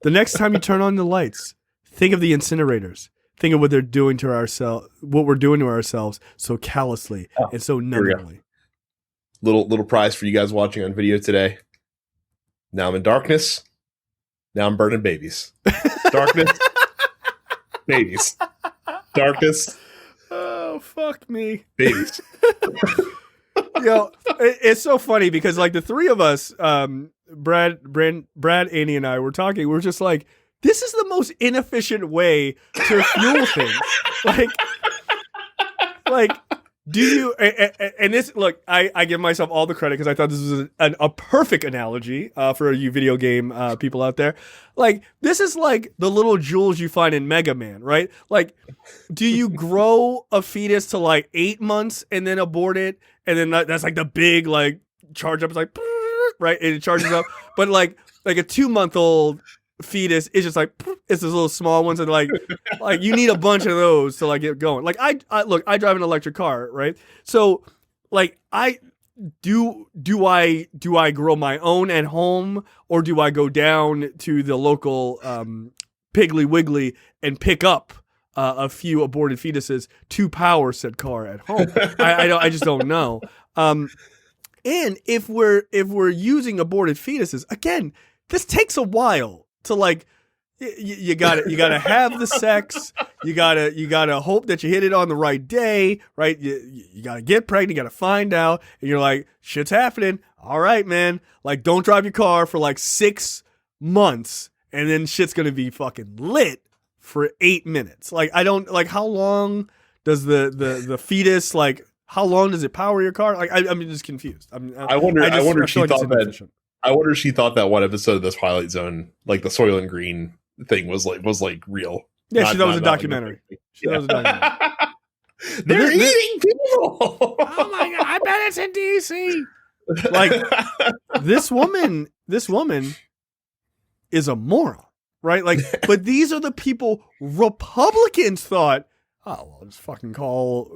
The next time you turn on the lights, think of the incinerators. Think of what they're doing to ourselves, what we're doing to ourselves so callously and so numbingly. Little prize for you guys watching on video today. Now I'm in darkness. Now I'm burning babies. Darkness. Babies. Darkness. Oh, fuck me. Babies. It's so funny because like the three of us, Brad, Annie, and I were talking. We're just like, this is the most inefficient way to fuel things. Like, do you? And this, look, I give myself all the credit because I thought this was a perfect analogy for you video game people out there. Like, this is like the little jewels you find in Mega Man, right? Like, do you grow a fetus to like 8 months and then abort it, and then that's like the big like charge up is like right, and it charges up, but like a 2-month-old fetus is just like it's those little small ones and like you need a bunch of those to like get going. Like I drive an electric car, right? So like I do I grow my own at home or do I go down to the local Piggly Wiggly and pick up a few aborted fetuses to power said car at home? I just don't know. And if we're using aborted fetuses, again, this takes a while to like, you gotta have the sex. You gotta hope that you hit it on the right day, right? You gotta get pregnant. You gotta find out, and you're like, shit's happening. All right, man. Like, don't drive your car for like 6 months, and then shit's gonna be fucking lit for 8 minutes. Like, I don't like how long does the fetus like? How long does it power your car? Like, I'm just confused. I wonder if she thought that. I wonder if she thought that one episode of the Twilight Zone, like the Soil and Green thing, was like real. Yeah, she thought it was a documentary. She thought it was a documentary. They're eating people. Oh my god! I bet it's in DC. Like this woman is a moron, right? Like, but these are the people Republicans thought, oh, well, just fucking call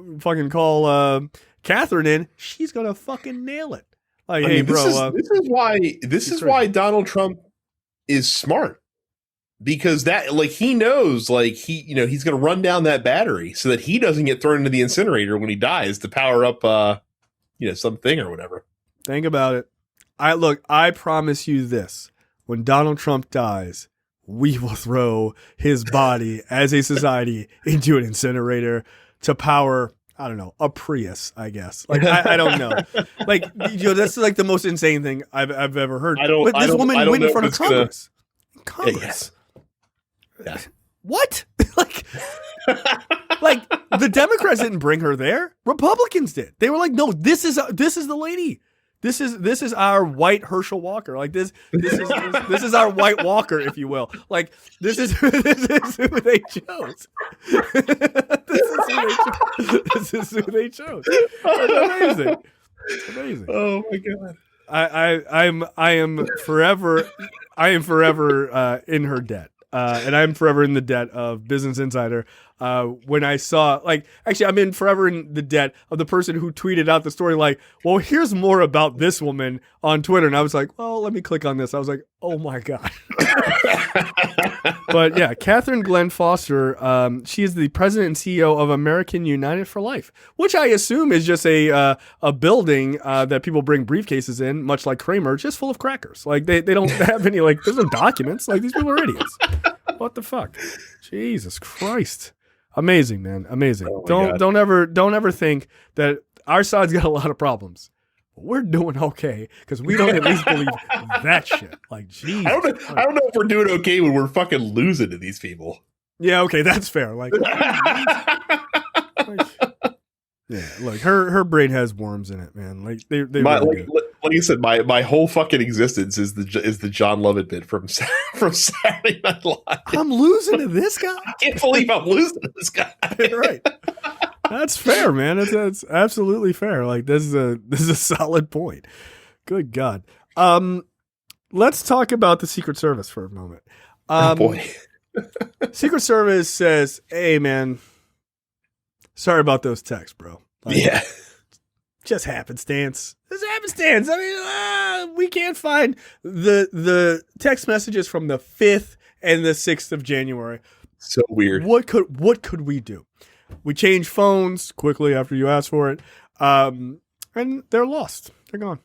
Catherine in. She's gonna fucking nail it. Like, hey, bro. This is why Donald Trump is smart, because that like he knows like he's gonna run down that battery so that he doesn't get thrown into the incinerator when he dies to power up something or whatever. Think about it. I promise you this: when Donald Trump dies, we will throw his body as a society into an incinerator to power, I don't know, a Prius, I guess. Like, I don't know. Like, that's like the most insane thing I've ever heard. But this woman went in front of Congress. Congress. Yeah. What? like the Democrats didn't bring her there. Republicans did. They were like, no, this is the lady. This is our white Herschel Walker. Like this is our white Walker, if you will. Like this is who they chose. This is who they chose. That's amazing. It's amazing. Oh my god. I am forever in her debt. And I'm forever in the debt of Business Insider. When I saw, I'm forever in the debt of the person who tweeted out the story, like, well, here's more about this woman on Twitter. And I was like, well, let me click on this. I was like, oh my God. But yeah, Catherine Glenn Foster, she is the president and CEO of American United for Life, which I assume is just a building that people bring briefcases in, much like Kramer, just full of crackers. Like they don't have any, like, there's no documents. Like, these people are idiots. What the fuck? Jesus Christ. Amazing, man. Amazing. Oh my God. Don't ever think that our side's got a lot of problems. But we're doing okay because we don't at least believe that shit. Like, Jesus. I don't know if we're doing okay when we're fucking losing to these people. Yeah, okay, that's fair. Like, yeah, look, her brain has worms in it, man. Like they really do. Like I said, my whole fucking existence is the John Lovett bit from Saturday Night Live. I'm losing to this guy. I can't believe I'm losing to this guy. Right. That's fair, man. That's absolutely fair. Like this is a solid point. Good God. Let's talk about the Secret Service for a moment. Oh boy. Secret Service says, "Hey, man, sorry about those texts, bro. Like, Yeah. Just happenstance. It's happenstance. I mean, we can't find the text messages from the 5th and the 6th of January. So weird. What could we do? We changed phones quickly after you asked for it, and they're lost. They're gone.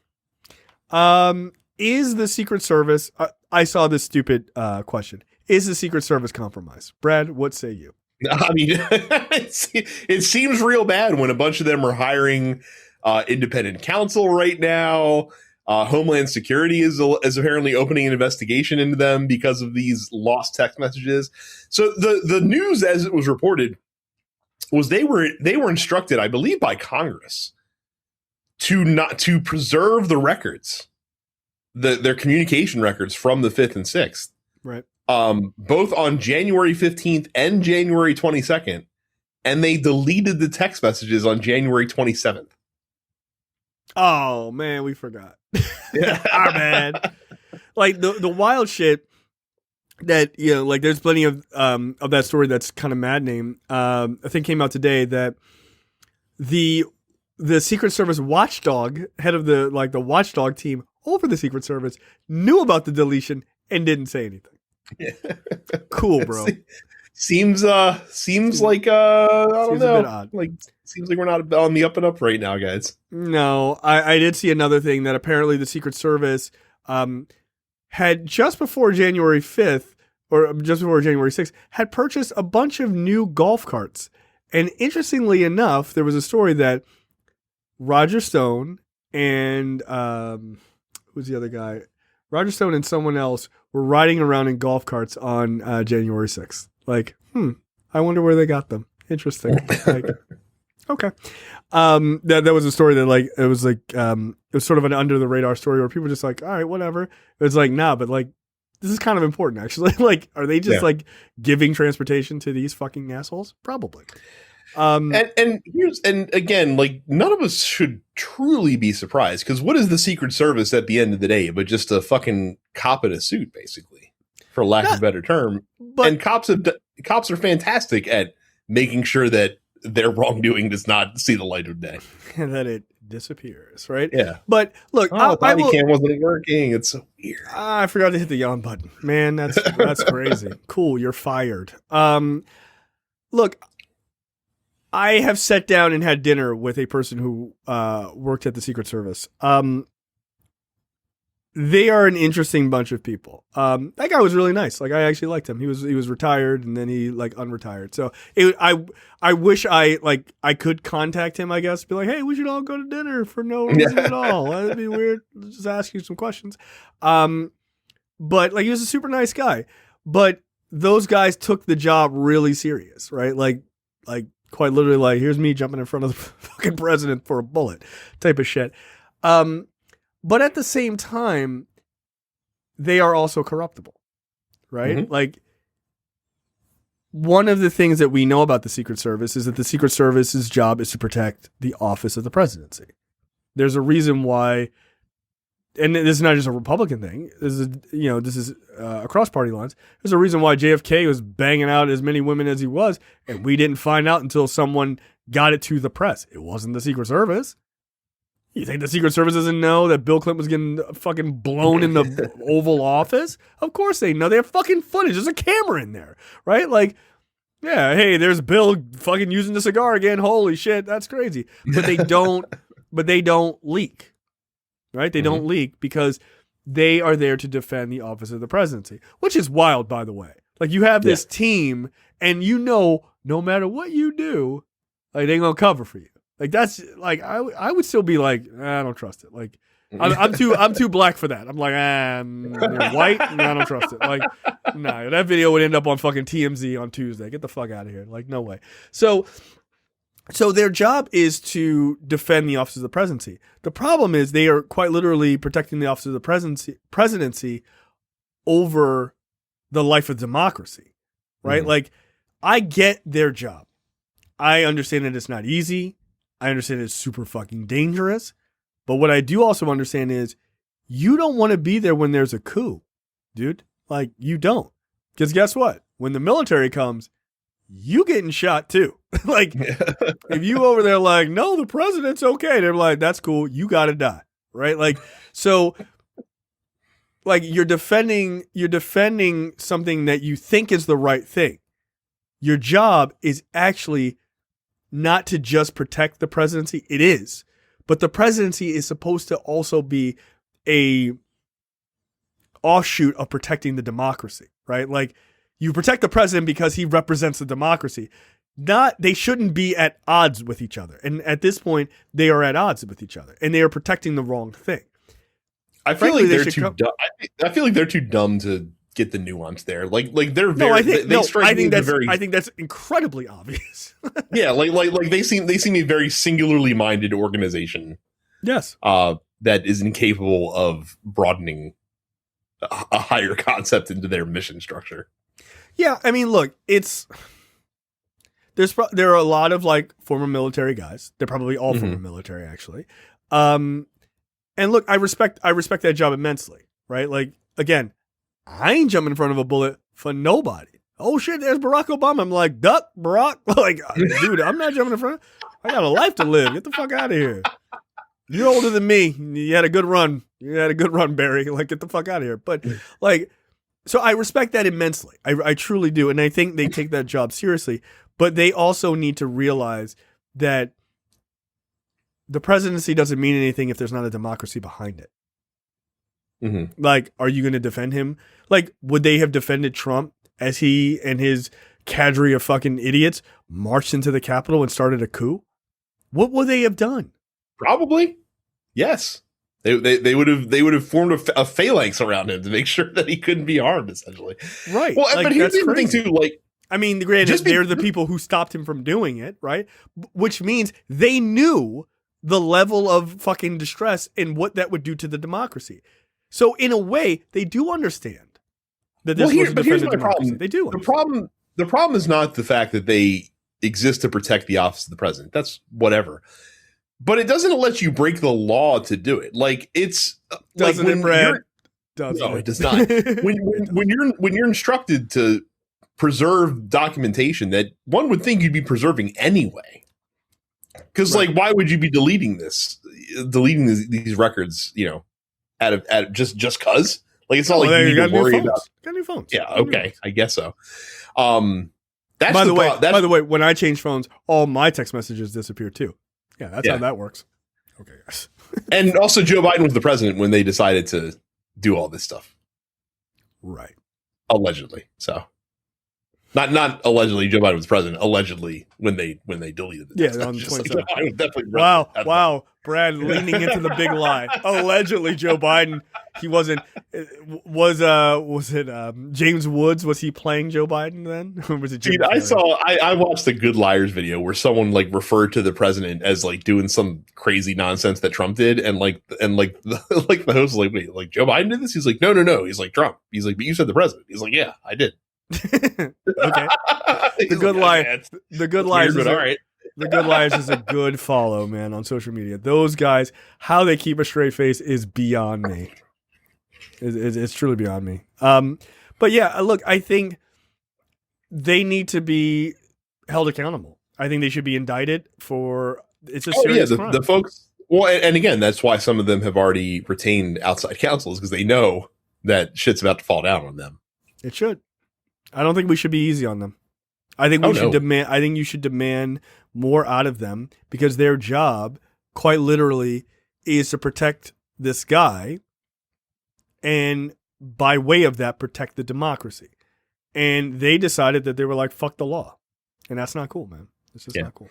Is the Secret Service? I saw this stupid question. Is the Secret Service compromised? Brad, what say you? I mean, it seems real bad when a bunch of them are hiring independent counsel right now. Homeland Security is apparently opening an investigation into them because of these lost text messages. So the news, as it was reported, was they were instructed, I believe, by Congress to preserve the records, their communication records from the 5th and 6th. Right. Both on January 15th and January 22nd, and they deleted the text messages on January 27th. Oh man, we forgot. Yeah. Our bad. Like the wild shit that, you know, like there's plenty of that story that's kind of maddening. I think came out today that the Secret Service watchdog, head of the watchdog team over the Secret Service, knew about the deletion and didn't say anything. Yeah. Cool, bro. Seems like I don't Seems know. a bit odd. Like seems like we're not on the up and up right now, guys. No, I did see another thing that apparently the Secret Service had just before January 5th or just before January 6th had purchased a bunch of new golf carts. And interestingly enough, there was a story that Roger Stone and who's the other guy? Roger Stone and someone else were riding around in golf carts on January 6th. Like, I wonder where they got them. Interesting. Like, okay. That was a story that it was sort of an under the radar story where people were just like, all right, whatever. It was like, nah, but like, this is kind of important actually. Like, are they just like giving transportation to these fucking assholes? Probably. And again, like none of us should truly be surprised because what is the Secret Service at the end of the day but just a fucking cop in a suit, basically, for lack of a better term. But, and cops are fantastic at making sure that their wrongdoing does not see the light of day and then it disappears, right? Yeah. But look, the body cam wasn't working. It's so weird. I forgot to hit the yawn button. Man, that's crazy. Cool, you're fired. Look, I have sat down and had dinner with a person who worked at the Secret Service. They are an interesting bunch of people. That guy was really nice. Like I actually liked him. He was retired and then he like unretired. So I wish I could contact him. I guess be like, hey, we should all go to dinner for no reason at all. That'd be weird. Just ask you some questions. But like he was a super nice guy. But those guys took the job really serious, right? Like quite literally, like here's me jumping in front of the fucking president for a bullet, type of shit. But at the same time, they are also corruptible, right? Mm-hmm. Like, one of the things that we know about the Secret Service is that the Secret Service's job is to protect the office of the presidency. There's a reason why, and this is not just a Republican thing. This is across party lines. There's a reason why JFK was banging out as many women as he was, and we didn't find out until someone got it to the press. It wasn't the Secret Service. You think the Secret Service doesn't know that Bill Clinton was getting fucking blown in the Oval Office? Of course they know. They have fucking footage. There's a camera in there, right? Like, yeah, hey, there's Bill fucking using the cigar again. Holy shit, that's crazy. But they don't. But they don't leak, right? They don't leak because they are there to defend the office of the presidency, which is wild, by the way. Like you have this team, and no matter what you do, like they're gonna cover for you. Like that's like I would still be like, I don't trust it. Like I'm too black for that. I'm like, you're white, no, I don't trust it. Like, nah, that video would end up on fucking TMZ on Tuesday. Get the fuck out of here. Like, no way. So their job is to defend the office of the presidency. The problem is they are quite literally protecting the office of the presidency over the life of democracy, right? Mm-hmm. Like, I get their job. I understand that it's not easy. I understand it's super fucking dangerous. But what I do also understand is you don't want to be there when there's a coup, dude. Like, you don't. Because guess what? When the military comes, you getting shot too. Like, if you over there like, no, the president's okay. They're like, that's cool. You got to die, right? Like, so, like, you're defending something that you think is the right thing. Your job is actually not to just protect the presidency. It is. But the presidency is supposed to also be a offshoot of protecting the democracy, right? Like, you protect the president because he represents the democracy. They shouldn't be at odds with each other. And at this point, they are at odds with each other, and they are protecting the wrong thing. I feel like they're too dumb. I feel like they're too dumb to get the nuance there. Like they're very. I think that's incredibly obvious. Yeah, like they seem a very singularly minded organization. Yes. That is incapable of broadening a higher concept into their mission structure. Yeah, I mean, look, there are a lot of like former military guys. They're probably all former military, actually. And look, I respect that job immensely, right? Like, again, I ain't jumping in front of a bullet for nobody. Oh shit, there's Barack Obama. I'm like, duck, Barack. Like, dude, I'm not jumping in front. I got a life to live. Get the fuck out of here. You're older than me. You had a good run. Barry. Like, get the fuck out of here. But like, so I respect that immensely. I truly do. And I think they take that job seriously. But they also need to realize that the presidency doesn't mean anything if there's not a democracy behind it. Mm-hmm. Like, are you going to defend him? Like, would they have defended Trump as he and his cadre of fucking idiots marched into the Capitol and started a coup? What would they have done? Probably, yes. They would have formed a phalanx around him to make sure that he couldn't be harmed, essentially. Right. Well, like, but here's the thing too. Like, I mean, granted, they're the people who stopped him from doing it, right? Which means they knew the level of fucking distress and what that would do to the democracy. So in a way, they do understand that this was a defended democracy. Problem. They do. The problem is not the fact that they exist to protect the office of the president. That's whatever. But it doesn't let you break the law to do it. Like, it's doesn't like it, Brad? No, it does not. when you're instructed to preserve documentation that one would think you'd be preserving anyway, because like, why would you be deleting these records? You know, out of just cause. Like, it's not like you need to worry about. Got new phones. Yeah, okay, I guess so. That's by the way, when I change phones, all my text messages disappear too. Yeah, that's how that works. Okay, guys. And also, Joe Biden was the president when they decided to do all this stuff. Right. Allegedly. So, not allegedly Joe Biden was president. Allegedly when they deleted the text on the 27th. Wow. Brad leaning into the big lie. Allegedly Joe Biden. He wasn't. Was it James Woods? Was he playing Joe Biden then? Or was it Jim Carrey? I watched the Good Liars video where someone like referred to the president as like doing some crazy nonsense that Trump did, and the host was like, wait, like Joe Biden did this? He's like, no. He's like, Trump. He's like, but you said the president. He's like, yeah, I did. Okay. The Good Liars. The Good Liars. All right. The Good Liars is a good follow, man, on social media. Those guys, how they keep a straight face is beyond me. It's truly beyond me. But yeah, look, I think they need to be held accountable. I think they should be indicted for it's a serious crime. The folks. Well, and again, that's why some of them have already retained outside counsels, because they know that shit's about to fall down on them. It should. I don't think we should be easy on them. I think should demand. I think you should demand more out of them, because their job, quite literally, is to protect this guy, and by way of that, protect the democracy. and they decided that they were like, fuck the law. And that's not cool, man. It's just not cool.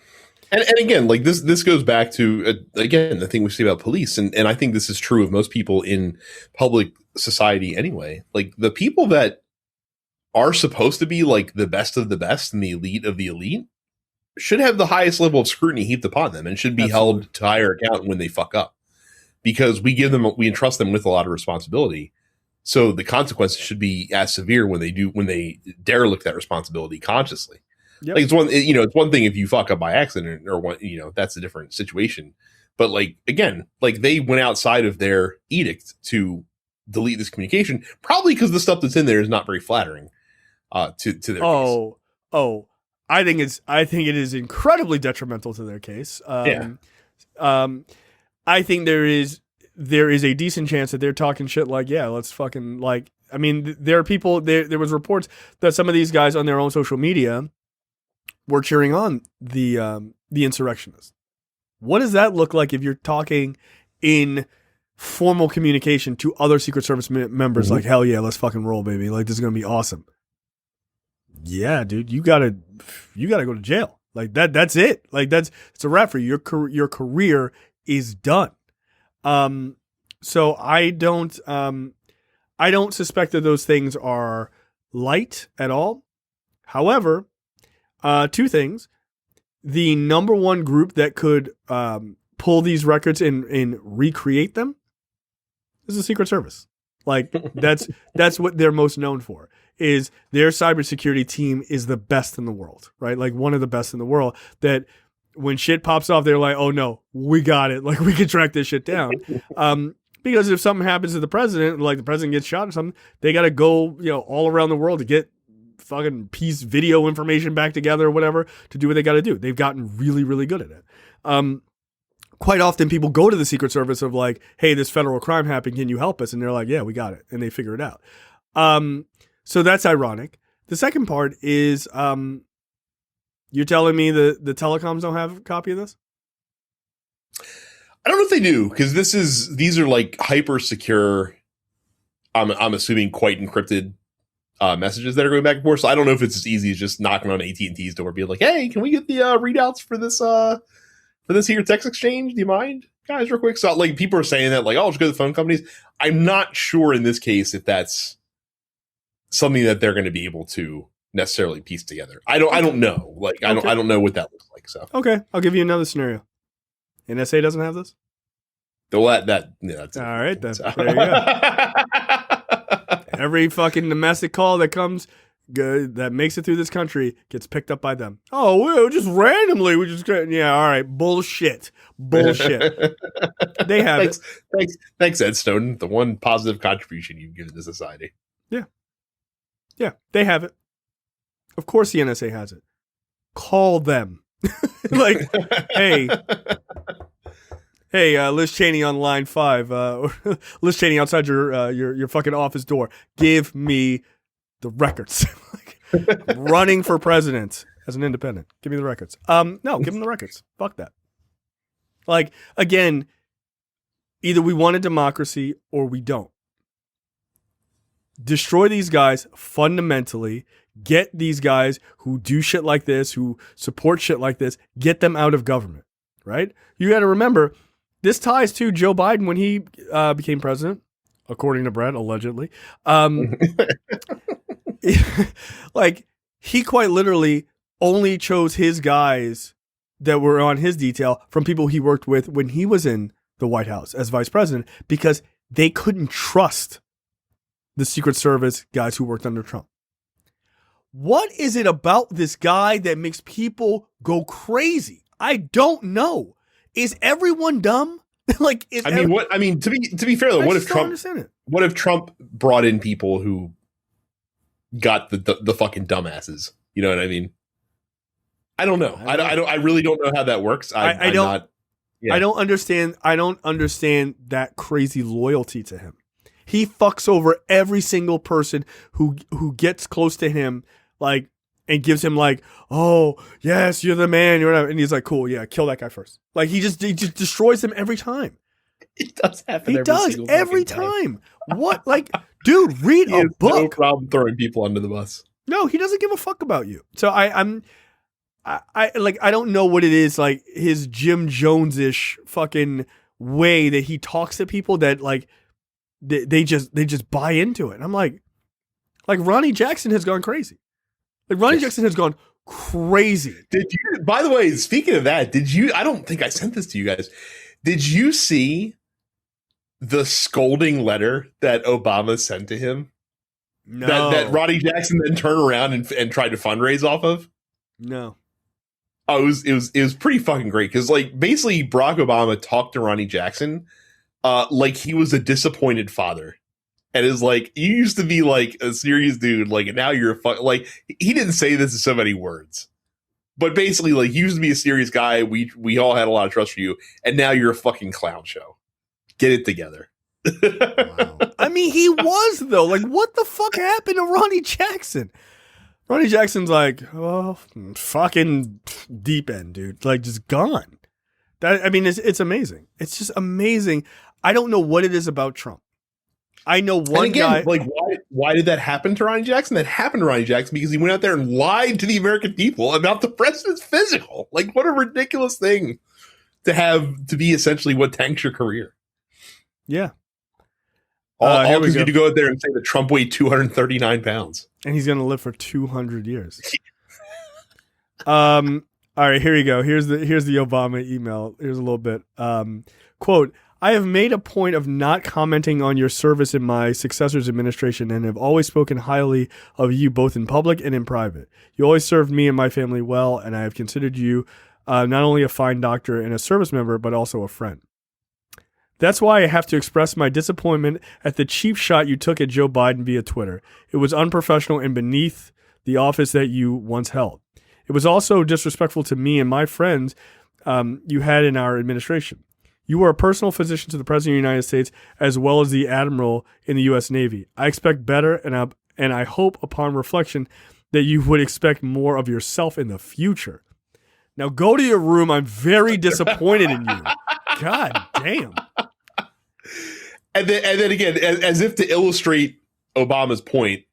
And again, like this goes back to, again, the thing we say about police. And I think this is true of most people in public society anyway. Like the people that are supposed to be like the best of the best and the elite of the elite should have the highest level of scrutiny heaped upon them and should be held to higher account when they fuck up, because we entrust them with a lot of responsibility. So the consequences should be as severe when they derelict that responsibility consciously. Yep. Like it's one thing if you fuck up by accident or what, that's a different situation. But like, again, like they went outside of their edict to delete this communication, probably because the stuff that's in there is not very flattering to their case. I think it is incredibly detrimental to their case. I think there is a decent chance that they're talking shit like, yeah, let's fucking like, I mean, there are people there was reports that some of these guys on their own social media were cheering on the insurrectionists. What does that look like if you're talking in formal communication to other Secret Service members? Like, hell yeah, let's fucking roll, baby. Like, this is going to be awesome. Yeah, dude, you gotta go to jail. Like that's it. Like it's a wrap for you. Your career is done. So I don't suspect that those things are light at all. However, two things. The number one group that could pull these records and recreate them is the Secret Service. Like that's what they're most known for. Is their cybersecurity team is the best in the world, right? Like one of the best in the world, that when shit pops off, they're like, oh no, we got it. Like we can track this shit down. Because if something happens to the president, like the president gets shot or something, they got to go, all around the world to get fucking piece video information back together or whatever to do what they got to do. They've gotten really, really good at it. Quite often people go to the Secret Service of like, hey, this federal crime happened. Can you help us? And they're like, yeah, we got it. And they figure it out. So that's ironic. The second part is, you're telling me the telecoms don't have a copy of this? I don't know if they do, because these are like hyper secure. I'm assuming quite encrypted messages that are going back and forth. So I don't know if it's as easy as just knocking on AT&T's door, being like, "Hey, can we get the readouts for this here text exchange? Do you mind, guys, real quick?" So like people are saying that like, "Oh, just go to the phone companies." I'm not sure in this case if that's something that they're going to be able to necessarily piece together. I don't know. Like I don't know what that looks like. So okay, I'll give you another scenario. NSA doesn't have this? That's all right then. So. There you go. Every fucking domestic call that comes that makes it through this country gets picked up by them. Oh, well, just randomly we just all right, bullshit. They have it. Thanks, Ed Snowden. The one positive contribution you've given to society. Yeah, they have it. Of course the NSA has it. Call them. Like, hey, Liz Cheney on line 5. Liz Cheney outside your fucking office door. Give me the records. Like, running for president as an independent. Give me the records. No, give them the records. Fuck that. Like, again, either we want a democracy or we don't. Destroy these guys fundamentally. Get these guys who do shit like this, who support shit like this, get them out of government, right? You got to remember, this ties to Joe Biden when he became president, according to Brett, allegedly. Like, he quite literally only chose his guys that were on his detail from people he worked with when he was in the White House as vice president, because they couldn't trust the Secret Service guys who worked under Trump. What is it about this guy that makes people go crazy? I don't know. Is everyone dumb? To be fair though, what if Trump brought in people who got the fucking dumbasses? You know what I mean? I don't know. I really don't know how that works. I don't understand. I don't understand that crazy loyalty to him. He fucks over every single person who gets close to him, like, and gives him like, oh yes, you're the man, you're not, and he's like, cool, yeah, kill that guy first. Like he just destroys them every time. It does happen. He does every time. What, like, dude, read a book. No problem throwing people under the bus. No, he doesn't give a fuck about you. So I don't know what it is, like his Jim Jones-ish fucking way that he talks to people that like they just buy into it. And I'm like Ronnie Jackson has gone crazy. Like Ronnie Jackson has gone crazy. Did you, by the way, speaking of that, I don't think I sent this to you guys. Did you see the scolding letter that Obama sent to him? No. That Ronnie Jackson then turned around and tried to fundraise off of? No. Oh, it was pretty fucking great because like basically Barack Obama talked to Ronnie Jackson like he was a disappointed father, and is like, you used to be like a serious dude, like and now you're like he didn't say this in so many words, but basically like you used to be a serious guy. We all had a lot of trust for you, and now you're a fucking clown show. Get it together. Wow. I mean, he was though. Like, what the fuck happened to Ronnie Jackson? Ronnie Jackson's like, oh, fucking deep end, dude. Like, just gone. It's amazing. It's just amazing. I don't know what it is about Trump. I know one guy. Like, why did that happen to Ronnie Jackson? That happened to Ronnie Jackson because he went out there and lied to the American people about the president's physical. Like, what a ridiculous thing to have to be essentially what tanks your career. Yeah. All because you to go out there and say that Trump weighed 239 pounds. And he's going to live for 200 years. All right, here you go. Here's the Obama email. Here's a little bit. Quote, I have made a point of not commenting on your service in my successor's administration and have always spoken highly of you both in public and in private. You always served me and my family well, and I have considered you not only a fine doctor and a service member, but also a friend. That's why I have to express my disappointment at the cheap shot you took at Joe Biden via Twitter. It was unprofessional and beneath the office that you once held. It was also disrespectful to me and my friends you had in our administration. You were a personal physician to the President of the United States as well as the Admiral in the U.S. Navy. I expect better, and I hope upon reflection that you would expect more of yourself in the future. Now go to your room. I'm very disappointed in you. God damn. And then again, as if to illustrate Obama's point,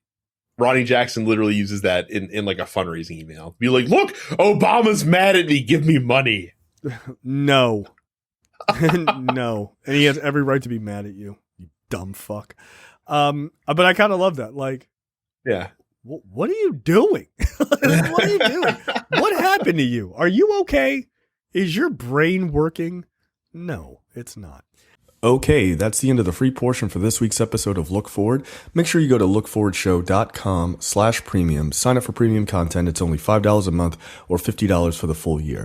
Ronnie Jackson literally uses that in like a fundraising email. Be like, look, Obama's mad at me. Give me money. No. No. And he has every right to be mad at you, you dumb fuck. But I kind of love that. Like, yeah. What are you doing? What are you doing? What happened to you? Are you okay? Is your brain working? No, it's not. Okay, that's the end of the free portion for this week's episode of Look Forward. Make sure you go to lookforwardshow.com/premium. Sign up for premium content. It's only $5 a month or $50 for the full year.